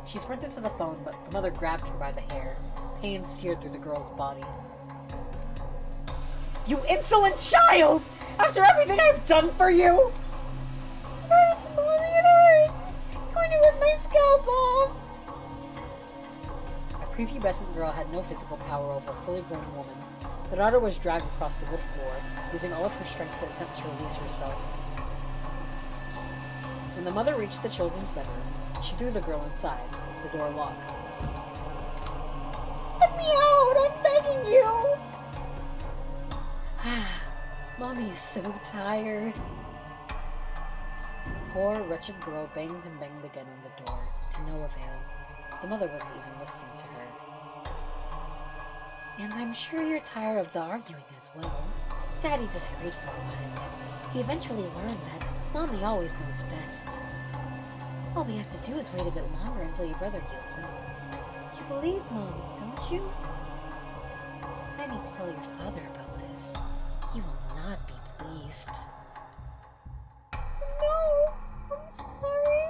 She sprinted to the phone, but the mother grabbed her by the hair. Pain seared through the girl's body. You insolent child! After everything I've done for you! It hurts, Mommy, it hurts! I'm going to rip my scalp off! A prepubescent girl had no physical power over a fully grown woman. The daughter was dragged across the wood floor, using all of her strength to attempt to release herself. When the mother reached the children's bedroom, she threw the girl inside, the door locked. Let me out! I'm begging you! Mommy is so tired. The poor, wretched girl banged and banged again on the door, to no avail. The mother wasn't even listening to her. And I'm sure you're tired of the arguing as well. Daddy disagreed for a while. He eventually learned that Mommy always knows best. All we have to do is wait a bit longer until your brother heals up. You believe Mommy, don't you? I need to tell your father about this. He will not be pleased. No, I'm sorry.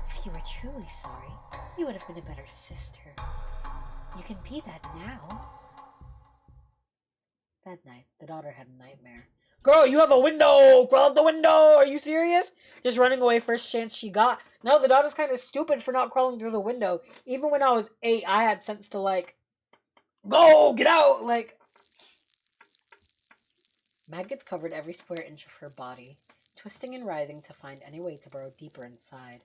If you were truly sorry, you would have been a better sister. You can be that now. That night, the daughter had a nightmare. Girl, you have a window! Crawl out the window! Are you serious? Just running away first chance she got. No, the daughter's kind of stupid for not crawling through the window. Even when I was 8, I had sense to, like, go! Get out! Like, maggots covered every square inch of her body, twisting and writhing to find any way to burrow deeper inside.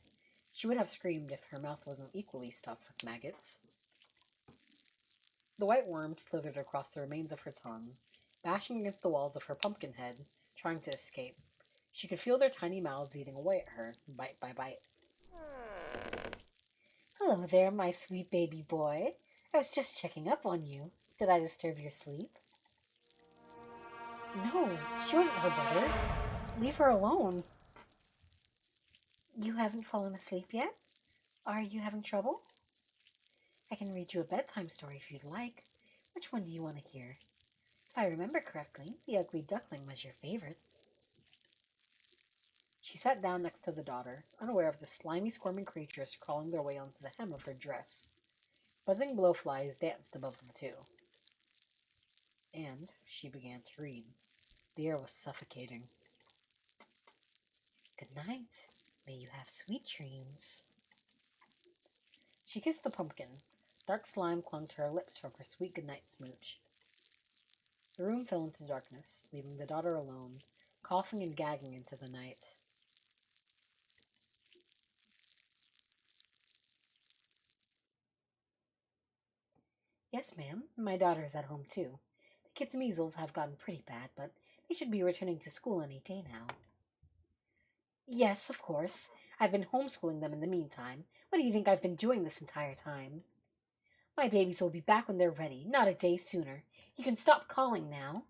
She would have screamed if her mouth wasn't equally stuffed with maggots. The white worm slithered across the remains of her tongue, bashing against the walls of her pumpkin head, trying to escape. She could feel their tiny mouths eating away at her, bite by bite. Hello there, my sweet baby boy. I was just checking up on you. Did I disturb your sleep? No, she wasn't her brother. Leave her alone. You haven't fallen asleep yet? Are you having trouble? I can read you a bedtime story if you'd like. Which one do you want to hear? If I remember correctly, the ugly duckling was your favorite. She sat down next to the daughter, unaware of the slimy, squirming creatures crawling their way onto the hem of her dress. Buzzing blowflies danced above the two. And she began to read. The air was suffocating. Good night. May you have sweet dreams. She kissed the pumpkin. Dark slime clung to her lips from her sweet goodnight smooch. The room fell into darkness, leaving the daughter alone, coughing and gagging into the night. Yes, ma'am. My daughter is at home, too. The kids' measles have gotten pretty bad, but they should be returning to school any day now. Yes, of course. I've been homeschooling them in the meantime. What do you think I've been doing this entire time? My babies will be back when they're ready, not a day sooner. You can stop calling now.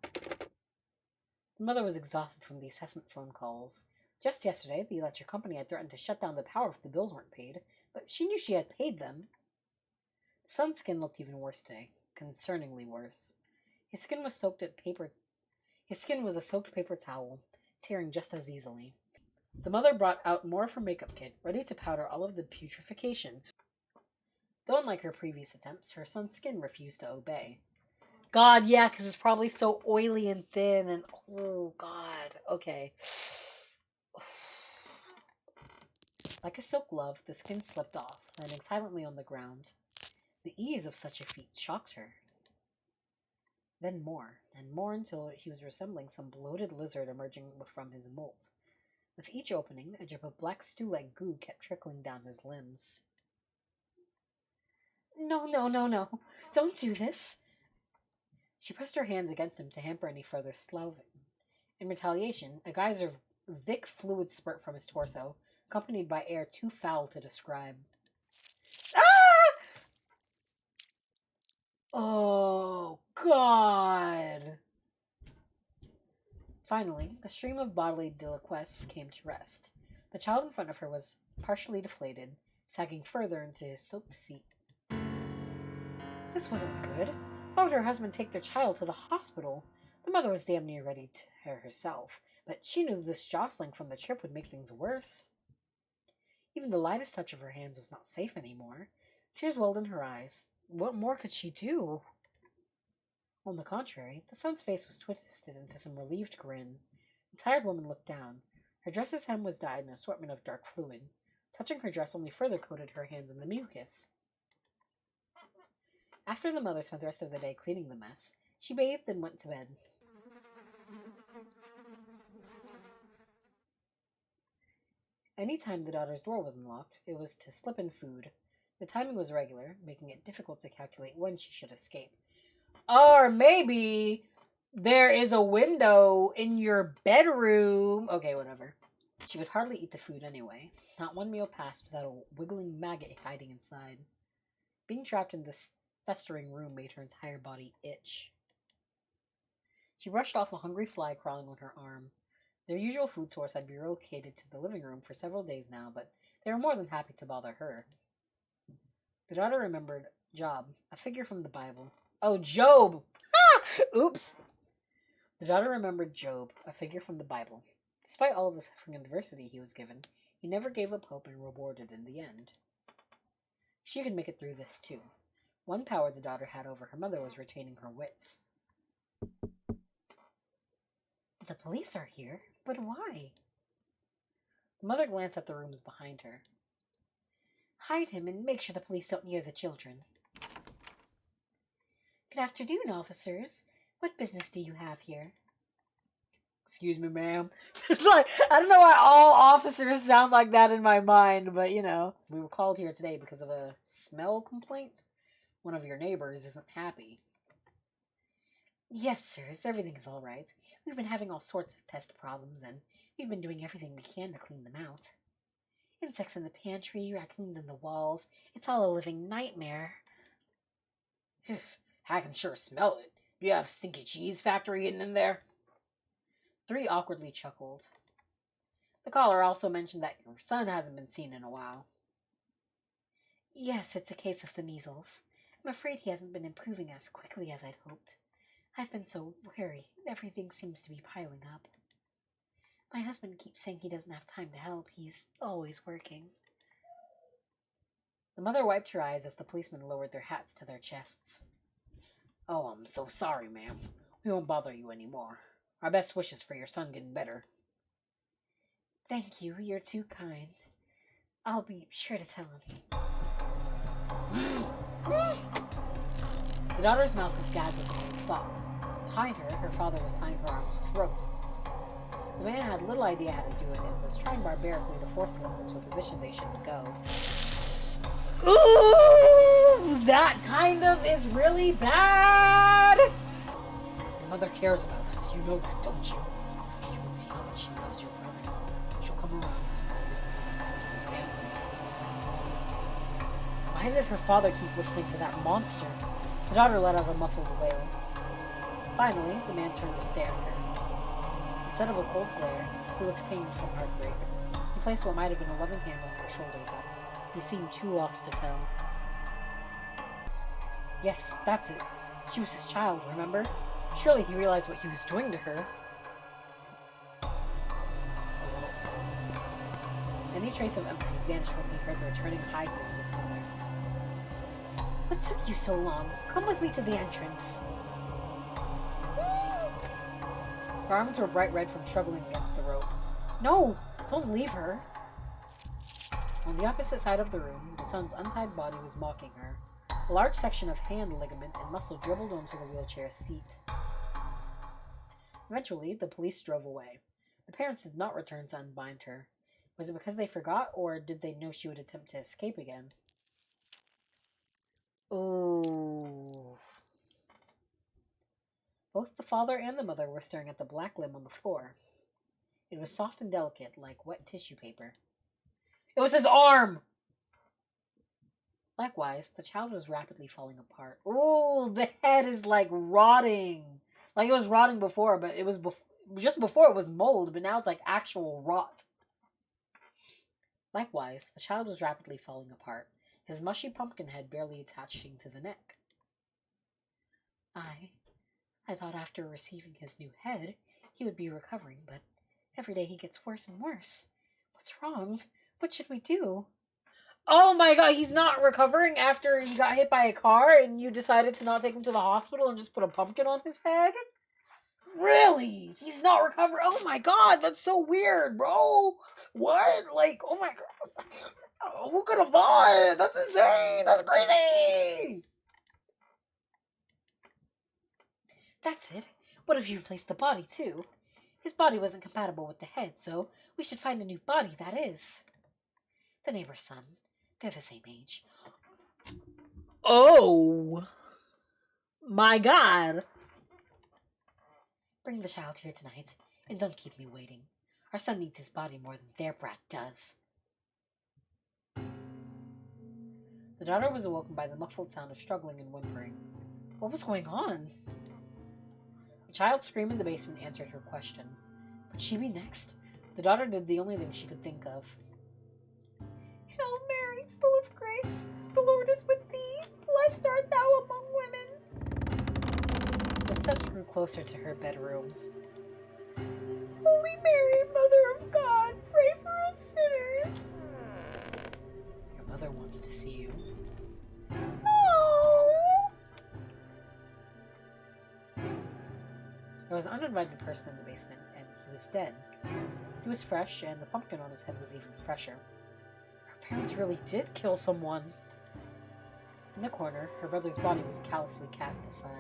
The mother was exhausted from the incessant phone calls. Just yesterday, the electric company had threatened to shut down the power if the bills weren't paid, but she knew she had paid them. The son's skin looked even worse today, concerningly worse. His skin was a soaked paper towel, tearing just as easily. The mother brought out more of her makeup kit, ready to powder all of the putrefaction. Though unlike her previous attempts, her son's skin refused to obey. God, yeah, because it's probably so oily and thin, and oh, God, okay. Like a silk glove, the skin slipped off, landing silently on the ground. The ease of such a feat shocked her. then more, and more until he was resembling some bloated lizard emerging from his mold. With each opening, a drip of black stew-like goo kept trickling down his limbs. No, no, no, no. Don't do this. She pressed her hands against him to hamper any further sloughing. In retaliation, a geyser of thick fluid spurt from his torso, accompanied by air too foul to describe. Ah! Oh, God! Finally, the stream of bodily deliquesce came to rest. The child in front of her was partially deflated, sagging further into his soaked seat. This wasn't good. Why would her husband take their child to the hospital? The mother was damn near ready to her herself, but she knew this jostling from the trip would make things worse. Even the lightest touch of her hands was not safe anymore. Tears welled in her eyes. What more could she do? On the contrary, the son's face was twisted into some relieved grin. The tired woman looked down. Her dress's hem was dyed in an assortment of dark fluid. Touching her dress only further coated her hands in the mucus. After the mother spent the rest of the day cleaning the mess, she bathed and went to bed. Any time the daughter's door was unlocked, it was to slip in food. The timing was regular, making it difficult to calculate when she should escape. Or maybe there is a window in your bedroom. Okay, whatever. She could hardly eat the food anyway. Not one meal passed without a wiggling maggot hiding inside. Being trapped in this festering room made her entire body itch. She brushed off a hungry fly crawling on her arm. Their usual food source had been relocated to the living room for several days now, but they were more than happy to bother her. The daughter remembered Job, a figure from the Bible. Oh, Job! Ah! Oops! The daughter remembered Job, a figure from the Bible. Despite all of the suffering and adversity he was given, he never gave up hope and rewarded in the end. She could make it through this, too. One power the daughter had over her mother was retaining her wits. The police are here, but why? The mother glanced at the rooms behind her. Hide him and make sure the police don't near the children. Good afternoon, officers. What business do you have here? Excuse me, ma'am. I don't know why all officers sound like that in my mind, but you know. We were called here today because of a smell complaint. One of your neighbors isn't happy. Yes, sirs, everything is all right. We've been having all sorts of pest problems, and we've been doing everything we can to clean them out. Insects in the pantry, raccoons in the walls. It's all a living nightmare. I can sure smell it. Do you have stinky cheese factory hidden in there? 3 awkwardly chuckled. The caller also mentioned that your son hasn't been seen in a while. Yes, it's a case of the measles. I'm afraid he hasn't been improving as quickly as I'd hoped. I've been so wary. Everything seems to be piling up. My husband keeps saying he doesn't have time to help. He's always working. The mother wiped her eyes as the policemen lowered their hats to their chests. Oh, I'm so sorry, ma'am. We won't bother you anymore. Our best wishes for your son getting better. Thank you. You're too kind. I'll be sure to tell him. The daughter's mouth was gagged with a sock. Behind her, her father was tying her arms with rope. The man had little idea how to do it and was trying barbarically to force them into a position they shouldn't go. Ooh! That kind of is really bad! Your mother cares about us. You know that, don't you? You can see how much she loves your brother. She'll come around. Why did her father keep listening to that monster? The daughter let out a muffled wail. Finally, the man turned to stare at her. Instead of a cold glare, he looked pained from heartbreak. He placed what might have been a loving hand on her shoulder, but he seemed too lost to tell. Yes, that's it. She was his child, remember? Surely he realized what he was doing to her. Any trace of empathy vanished when he heard the returning high grooves of mother. What took you so long? Come with me to the entrance. Her arms were bright red from struggling against the rope. No! Don't leave her! On the opposite side of the room, the son's untied body was mocking her. A large section of hand ligament and muscle dribbled onto the wheelchair seat. Eventually, the police drove away. The parents did not return to unbind her. Was it because they forgot, or did they know she would attempt to escape again? Ooh. Both the father and the mother were staring at the black limb on the floor. It was soft and delicate, like wet tissue paper. It was his arm! Likewise, the child was rapidly falling apart. Ooh, the head is like rotting. Like it was rotting before, but it was just before it was mold, but now it's like actual rot. Likewise, the child was rapidly falling apart, his mushy pumpkin head barely attaching to the neck. I thought after receiving his new head, he would be recovering, but every day he gets worse and worse. What's wrong? What should we do? Oh my god, he's not recovering after he got hit by a car and you decided to not take him to the hospital and just put a pumpkin on his head? Really? He's not recovering? Oh my god, that's so weird, bro. What? Like, oh my god. Who could have thought? That's insane. That's crazy. That's it. What if you replaced the body too? His body wasn't compatible with the head, so we should find a new body that is. The neighbor's son. They're the same age. Oh! My god! Bring the child here tonight, and don't keep me waiting. Our son needs his body more than their brat does. The daughter was awoken by the muffled sound of struggling and whimpering. What was going on? A child's scream in the basement answered her question. Would she be next? The daughter did the only thing she could think of. Hail Mary, full of grace, the Lord is with thee. Blessed art thou among women. Footsteps grew closer to her bedroom. Holy Mary, Mother of God, pray for us sinners. Your mother wants to see you. Oh. There was an uninvited person in the basement, and he was dead. He was fresh, and the pumpkin on his head was even fresher. Her parents really did kill someone. In the corner, her brother's body was callously cast aside.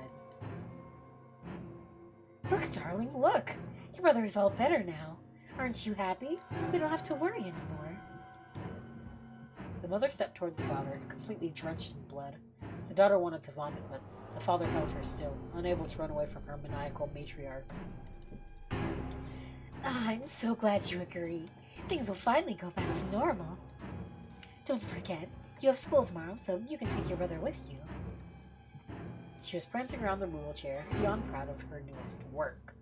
Look, darling, look! Your brother is all better now. Aren't you happy? We don't have to worry anymore. The mother stepped toward the daughter, completely drenched in blood. The daughter wanted to vomit, but the father held her still, unable to run away from her maniacal matriarch. I'm so glad you agree. Things will finally go back to normal. Don't forget, you have school tomorrow, so you can take your brother with you. She was prancing around the wheelchair, beyond proud of her newest work.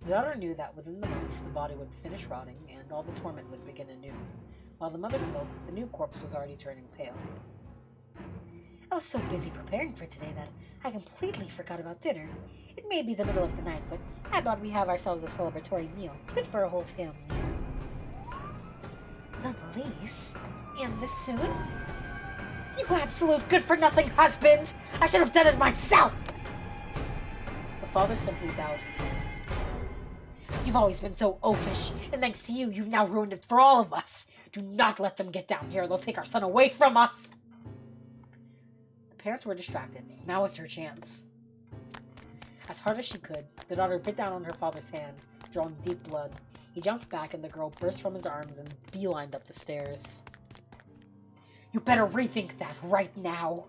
The daughter knew that within the month the body would finish rotting and all the torment would begin anew. While the mother spoke, the new corpse was already turning pale. I was so busy preparing for today that I completely forgot about dinner. It may be the middle of the night, but I thought we'd have ourselves a celebratory meal, fit for a whole family. The police? And this soon? You absolute good-for-nothing husband! I should have done it myself! The father simply bowed his head. You've always been so oafish, and thanks to you, you've now ruined it for all of us. Do not let them get down here, they'll take our son away from us! The parents were distracted. Now was her chance. As hard as she could, the daughter bit down on her father's hand, drawing deep blood. He jumped back, and the girl burst from his arms and beelined up the stairs. You better rethink that right now!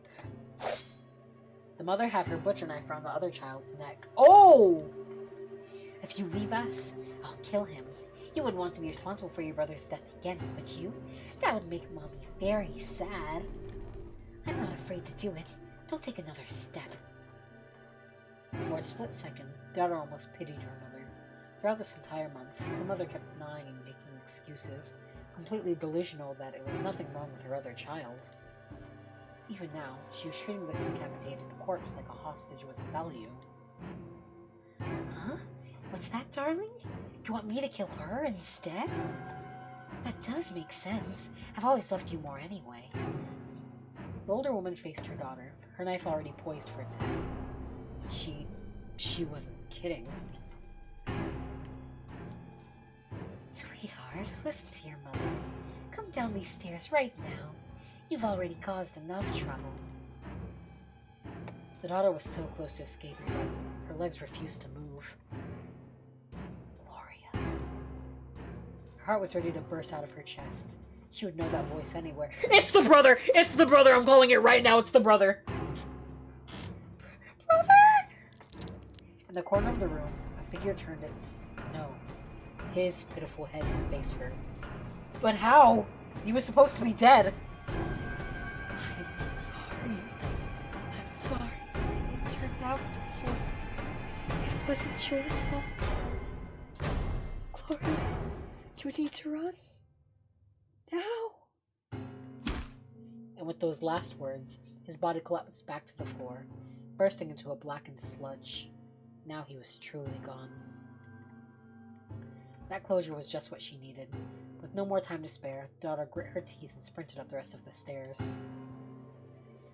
The mother had her butcher knife around the other child's neck. Oh! If you leave us, I'll kill him. You wouldn't want to be responsible for your brother's death again, would you? That would make Mommy very sad. I'm not afraid to do it. Don't take another step. For a split second, daughter almost pitied her mother. Throughout this entire month, the mother kept denying and making excuses, completely delusional that it was nothing wrong with her other child. Even now, she was treating this decapitated corpse like a hostage with value. Huh? What's that, darling? You want me to kill her instead? That does make sense. I've always loved you more anyway. The older woman faced her daughter, her knife already poised for attack. She wasn't kidding. Sweetheart, listen to your mother. Come down these stairs right now. You've already caused enough trouble. The daughter was so close to escaping, but her legs refused to move. Gloria. Her heart was ready to burst out of her chest. She would know that voice anywhere. It's the brother! It's the brother! I'm calling it right now! It's the brother! Brother! In the corner of the room, a figure turned his pitiful head to face her. But how? He was supposed to be dead. I'm sorry. Everything turned out so... It wasn't your fault. Gloria, you need to run. Now. And with those last words, his body collapsed back to the floor, bursting into a blackened sludge. Now he was truly gone. That closure was just what she needed. With no more time to spare, the daughter grit her teeth and sprinted up the rest of the stairs.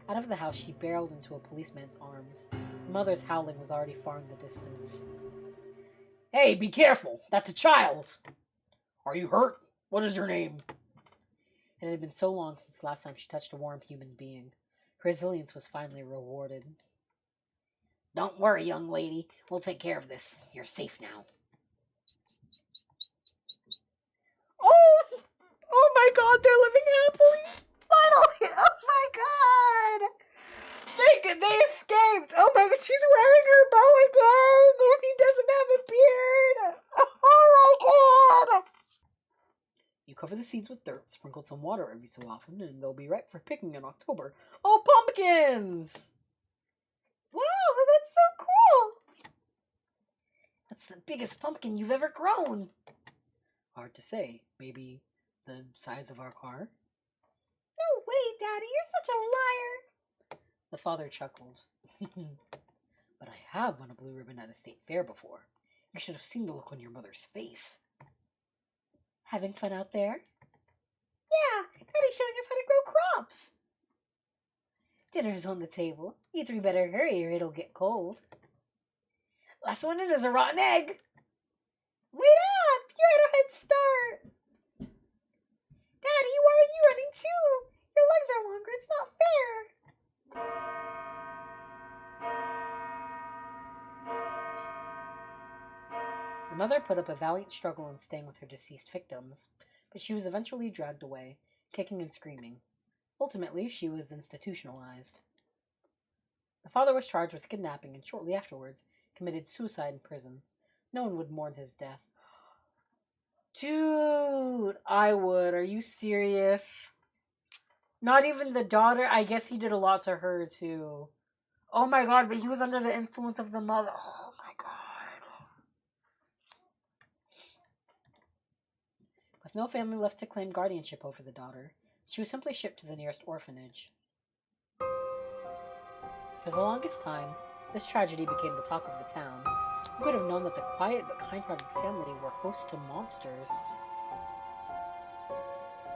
Out of the house, she barreled into a policeman's arms. The mother's howling was already far in the distance. Hey, be careful! That's a child! Are you hurt? What is your name? It had been so long since the last time she touched a warm human being. Her resilience was finally rewarded. Don't worry, young lady. We'll take care of this. You're safe now. Oh my god, they're living happily! Finally! Oh my god! They escaped! Oh my god, she's wearing her bow again! And he doesn't have a beard! Oh my god! You cover the seeds with dirt, sprinkle some water every so often, and they'll be ripe for picking in October. Oh, pumpkins! Wow, that's so cool! That's the biggest pumpkin you've ever grown! Hard to say. Maybe the size of our car? No way, Daddy! You're such a liar! The father chuckled. But I have won a blue ribbon at a state fair before. You should have seen the look on your mother's face. Having fun out there? Yeah, Daddy's showing us how to grow crops. Dinner's on the table. You three better hurry or it'll get cold. Last one in is a rotten egg. Wait up! You had a head start! Daddy, why are you running too? Your legs are longer. It's not fair. The mother put up a valiant struggle in staying with her deceased victims, but she was eventually dragged away, kicking and screaming. Ultimately, she was institutionalized. The father was charged with kidnapping and shortly afterwards committed suicide in prison. No one would mourn his death. Dude, I would. Are you serious? Not even the daughter? I guess he did a lot to her, too. Oh my god, but he was under the influence of the mother. Oh my god. With no family left to claim guardianship over the daughter, she was simply shipped to the nearest orphanage. For the longest time, this tragedy became the talk of the town. Who could have known that the quiet but kind-hearted family were hosts to monsters?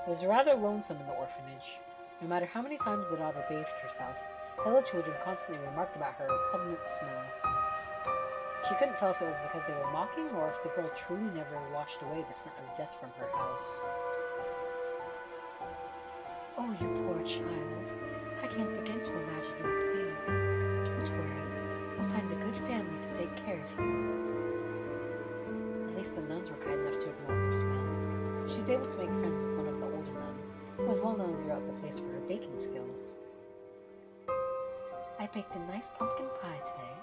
It was rather lonesome in the orphanage. No matter how many times the daughter bathed herself, fellow children constantly remarked about her repugnant smell. She couldn't tell if it was because they were mocking or if the girl truly never washed away the scent of death from her house. Oh, you poor child. I can't begin to imagine your pain. Don't worry. We'll find a good family to take care of you. At least the nuns were kind enough to ignore her smell. She was able to make friends with one of the older nuns, who was well known throughout the place for her baking skills. I baked a nice pumpkin pie today.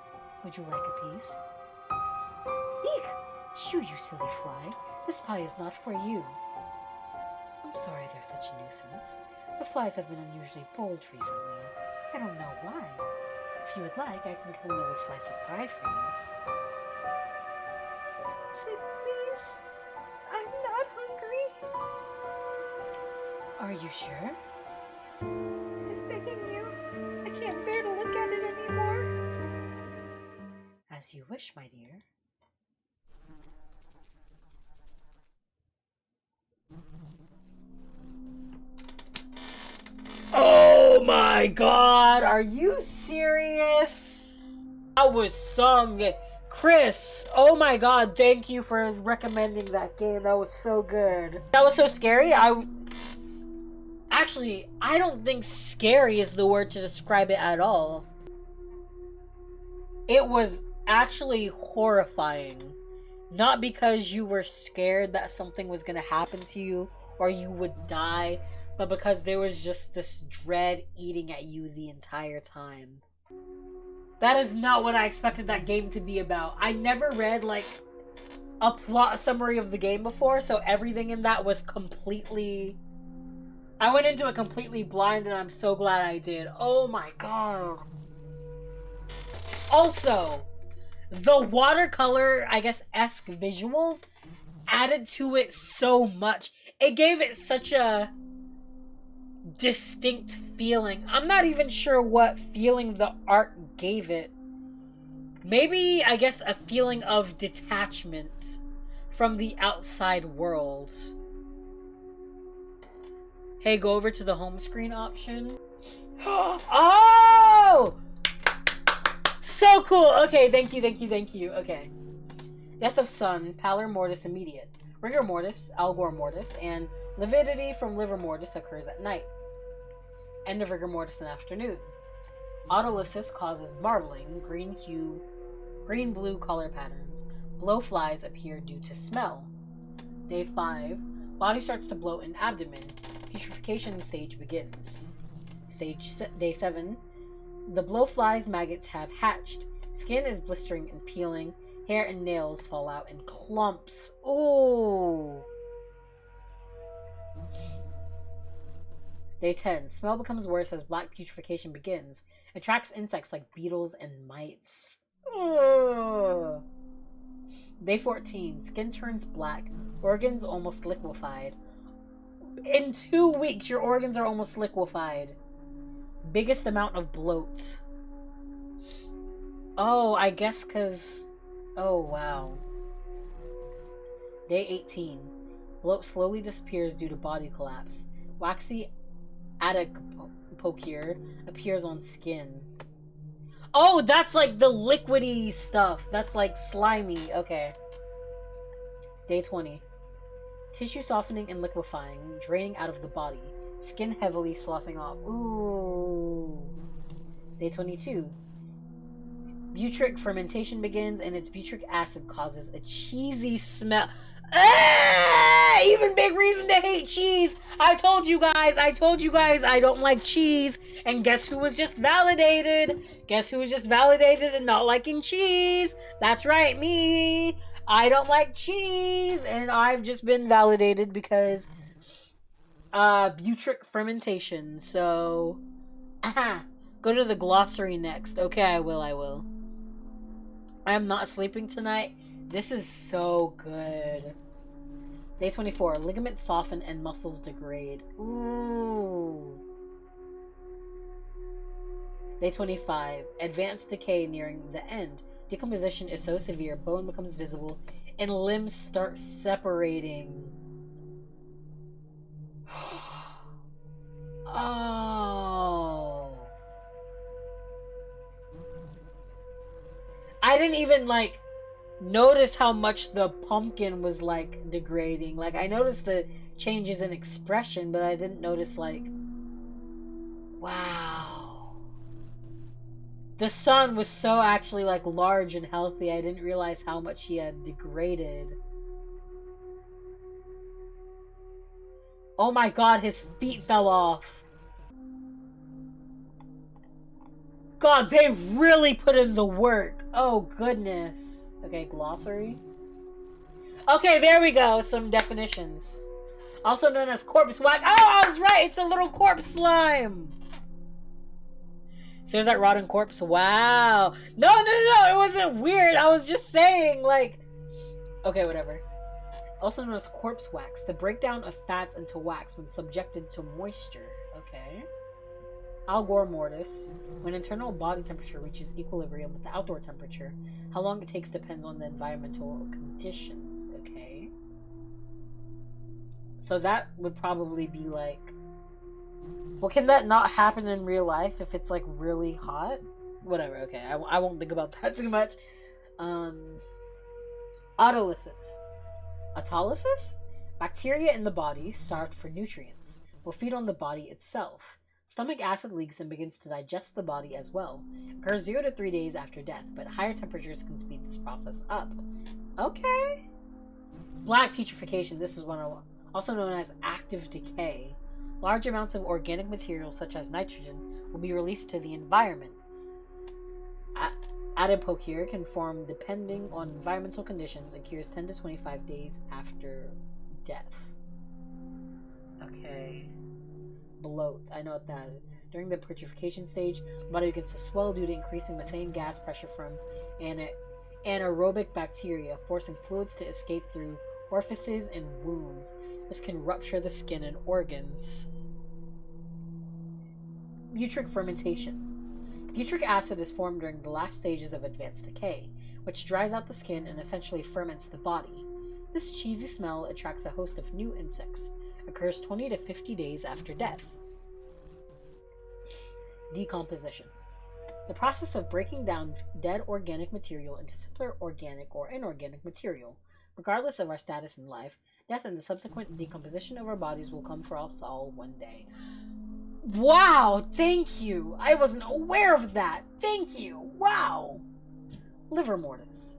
Would you like a piece? Eek! Shoo, you silly fly. This pie is not for you. I'm sorry they're such a nuisance. The flies have been unusually bold recently. I don't know why. If you would like, I can cut another slice of pie for you. Toss it, please. I'm not hungry. Are you sure? I'm begging you. I can't bear to look at it anymore. As you wish, my dear. Oh my god, are you serious? That was some... Chris, oh my god, thank you for recommending that game. That was so good. That was so scary. Actually, I don't think scary is the word to describe it at all. It was actually horrifying. Not because you were scared that something was gonna happen to you or you would die, but because there was just this dread eating at you the entire time. That is not what I expected that game to be about. I never read, like, a plot summary of the game before, so everything in that was completely... I went into it completely blind, and I'm so glad I did. Oh my god. Also, the watercolor, I guess, esque visuals added to it so much. It gave it such a distinct feeling. I'm not even sure what feeling the art gave it. Maybe, I guess, a feeling of detachment from the outside world. Hey, go over to the home screen option. Oh! So cool! Okay, thank you. Okay. Death of Sun, Pallor Mortis immediate. Rigor Mortis, Algor Mortis, and Lividity from Liver Mortis occurs at night. End of Rigor Mortis in afternoon. Autolysis causes marbling, green-blue color patterns. Blowflies appear due to smell. Day 5, body starts to bloat in abdomen. Putrefaction stage begins. Day 7, the blowflies maggots have hatched. Skin is blistering and peeling. Hair and nails fall out in clumps. Ooh. Day 10, smell becomes worse as black putrefaction begins. Attracts insects like beetles and mites. Ugh. Day 14, skin turns black. Organs almost liquefied. In 2 weeks, your organs are almost liquefied. Biggest amount of bloat. Oh, I guess because... Oh, wow. Day 18. Bloat slowly disappears due to body collapse. Waxy adipocere appears on skin. Oh, that's like the liquidy stuff. That's like slimy. Okay. Day 20. Tissue softening and liquefying, draining out of the body. Skin heavily sloughing off. Ooh. Day 22. Butyric fermentation begins, and its butyric acid causes a cheesy smell. Ah! Even big reason to hate cheese. I told you guys I don't like cheese. And guess who was just validated? Guess who was just validated and not liking cheese? That's right, me. I don't like cheese, and I've just been validated because butyric fermentation. So, go to the glossary next. Okay, I will. I am not sleeping tonight. This is so good. Day 24. Ligaments soften and muscles degrade. Ooh. Day 25. Advanced decay nearing the end. Decomposition is so severe, bone becomes visible, and limbs start separating. Oh. I didn't even, like, notice how much the pumpkin was, like, degrading. Like, I noticed the changes in expression, but I didn't notice, like... Wow. The sun was so actually, like, large and healthy. I didn't realize how much he had degraded. Oh my god, his feet fell off. God, they really put in the work. Oh, goodness. Okay, glossary. Okay, there we go. Some definitions. Also known as corpse wax. Oh, I was right. It's a little corpse slime. So there's that rotten corpse. Wow. No. It wasn't weird. I was just saying, like... Okay, whatever. Also known as corpse wax. The breakdown of fats into wax when subjected to moisture. Okay. Algor mortis. When internal body temperature reaches equilibrium with the outdoor temperature. How long it takes depends on the environmental conditions. Okay. So that would probably be like... Well, can that not happen in real life if it's like really hot? Whatever, okay. I won't think about that too much. Autolysis. Autolysis? Bacteria in the body, starved for nutrients, will feed on the body itself. Stomach acid leaks and begins to digest the body as well. Occurs 0 to 3 days after death, but higher temperatures can speed this process up. Okay. Black putrefaction. This is one also known as active decay. Large amounts of organic material such as nitrogen will be released to the environment. Adipocure can form depending on environmental conditions and occurs 10 to 25 days after death. Okay. Bloat. I know what that is. During the putrefaction stage, the body begins to swell due to increasing methane gas pressure from anaerobic bacteria, forcing fluids to escape through orifices and wounds. This can rupture the skin and organs. Butyric fermentation. Butyric acid is formed during the last stages of advanced decay, which dries out the skin and essentially ferments the body. This cheesy smell attracts a host of new insects. Occurs 20 to 50 days after death. Decomposition. The process of breaking down dead organic material into simpler organic or inorganic material. Regardless of our status in life, death and the subsequent decomposition of our bodies will come for us all one day. Wow! Thank you! I wasn't aware of that! Thank you! Wow! Liver mortis.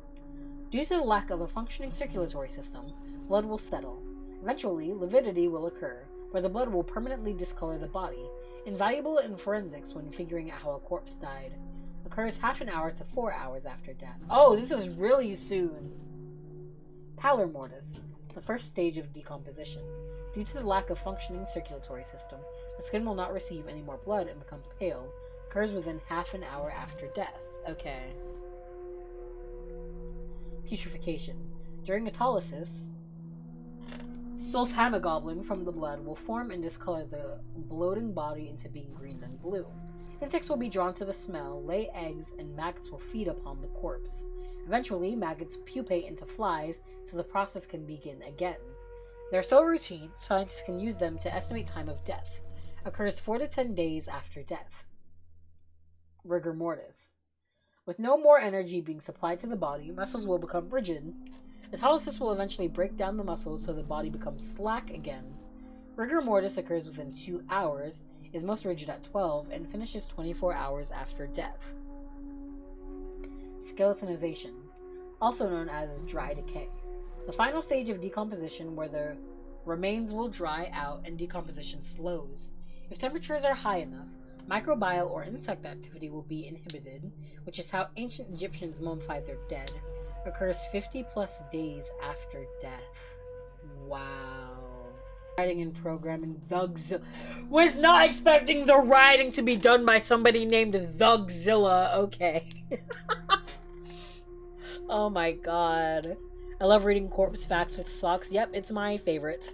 Due to the lack of a functioning circulatory system, blood will settle. Eventually, lividity will occur, where the blood will permanently discolor the body, invaluable in forensics when figuring out how a corpse died. Occurs half an hour to 4 hours after death. Oh, this is really soon! Pallor mortis, the first stage of decomposition. Due to the lack of functioning circulatory system, the skin will not receive any more blood and become pale. Occurs within half an hour after death. Okay. Putrefaction. During autolysis, sulfhemoglobin from the blood will form and discolor the bloating body into being green and blue. Insects will be drawn to the smell, lay eggs, and maggots will feed upon the corpse. Eventually, maggots pupate into flies, so the process can begin again. They're so routine, scientists can use them to estimate time of death. Occurs 4 to 10 days after death. Rigor mortis. With no more energy being supplied to the body, muscles will become rigid. Autolysis will eventually break down the muscles so the body becomes slack again. Rigor mortis occurs within 2 hours, is most rigid at 12, and finishes 24 hours after death. Skeletonization, also known as dry decay. The final stage of decomposition where the remains will dry out and decomposition slows. If temperatures are high enough, microbial or insect activity will be inhibited, which is how ancient Egyptians mummified their dead. Occurs 50 plus days after death. Wow. Writing and programming, Thugzilla. Was not expecting the writing to be done by somebody named Thugzilla. Okay. Oh my god. I love reading corpse facts with socks. Yep, it's my favorite.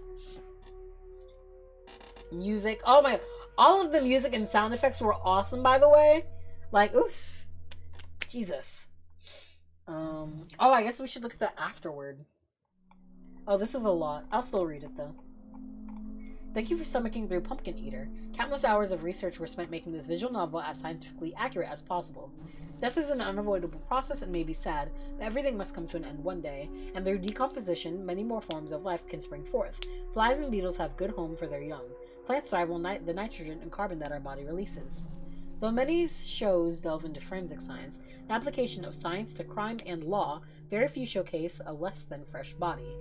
Music. Oh my. All of the music and sound effects were awesome, by the way. Like, oof. Jesus. Oh, I guess we should look at the afterword. Oh, this is a lot. I'll still read it, though. Thank you for stomaching through Pumpkin Eater. Countless hours of research were spent making this visual novel as scientifically accurate as possible. Death is an unavoidable process and may be sad, but everything must come to an end one day, and through decomposition, many more forms of life can spring forth. Flies and beetles have good home for their young. Plants thrive on the nitrogen and carbon that our body releases. Though many shows delve into forensic science, the application of science to crime and law, very few showcase a less than fresh body.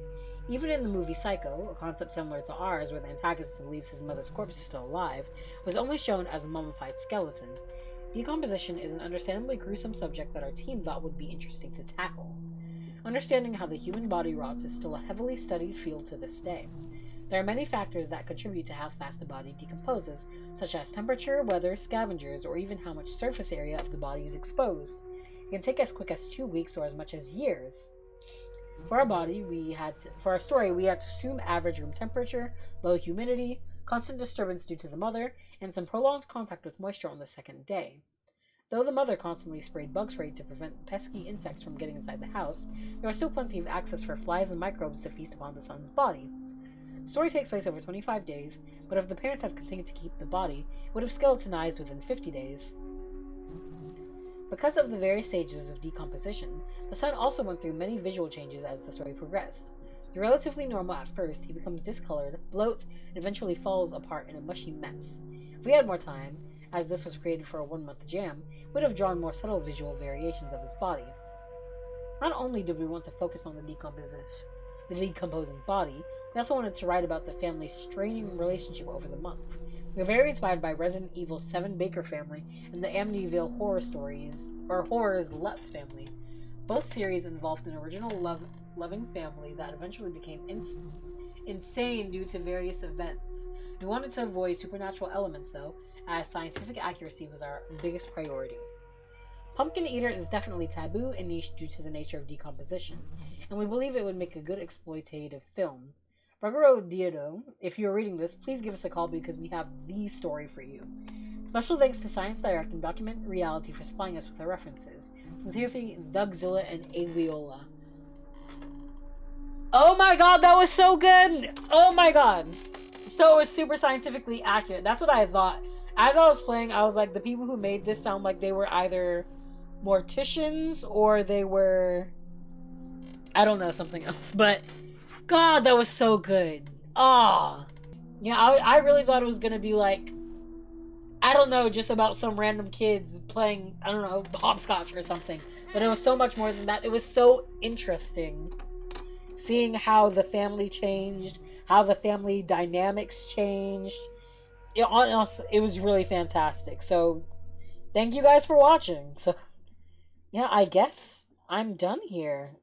Even in the movie Psycho, a concept similar to ours where the antagonist believes his mother's corpse is still alive, was only shown as a mummified skeleton. Decomposition is an understandably gruesome subject that our team thought would be interesting to tackle. Understanding how the human body rots is still a heavily studied field to this day. There are many factors that contribute to how fast a body decomposes, such as temperature, weather, scavengers, or even how much surface area of the body is exposed. It can take as quick as 2 weeks or as much as years. For our story, we had to assume average room temperature, low humidity, constant disturbance due to the mother, and some prolonged contact with moisture on the second day. Though the mother constantly sprayed bug spray to prevent pesky insects from getting inside the house, there was still plenty of access for flies and microbes to feast upon the son's body. The story takes place over 25 days, but if the parents had continued to keep the body, it would have skeletonized within 50 days. Because of the various stages of decomposition, the son also went through many visual changes as the story progressed. Though relatively normal at first, he becomes discolored, bloats, and eventually falls apart in a mushy mess. If we had more time, as this was created for a 1-month jam, we'd have drawn more subtle visual variations of his body. Not only did we want to focus on the decomposing body, we also wanted to write about the family's straining relationship over the month. We were very inspired by Resident Evil 7 Baker family and the Amityville Horrors Lutz family. Both series involved an original loving family that eventually became insane due to various events. We wanted to avoid supernatural elements, though, as scientific accuracy was our biggest priority. Pumpkin Eater is definitely taboo and niche due to the nature of decomposition, and we believe it would make a good exploitative film. Ruggiero Diodo, if you are reading this, please give us a call because we have the story for you. Special thanks to Science Direct and Document Reality for supplying us with our references. Sincerely, Dougzilla and Aguiola. Oh my god, that was so good! Oh my god! So it was super scientifically accurate. That's what I thought. As I was playing, I was like, the people who made this sound like they were either morticians or they were, I don't know, something else. But god, that was so good. Ah, yeah, I really thought it was gonna be like, I don't know, just about some random kids playing, I don't know, hopscotch or something. But it was so much more than that. It was so interesting seeing how the family changed, how the family dynamics changed. It was really fantastic. So thank you guys for watching. So yeah, I guess I'm done here.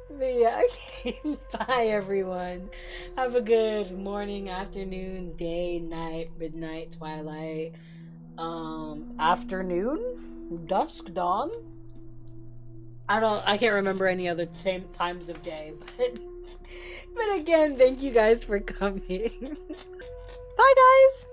But yeah, okay. Bye everyone. Have a good morning, afternoon, day, night, midnight, twilight, afternoon, dusk, dawn. I can't remember any other times of day, but again, thank you guys for coming. Bye guys.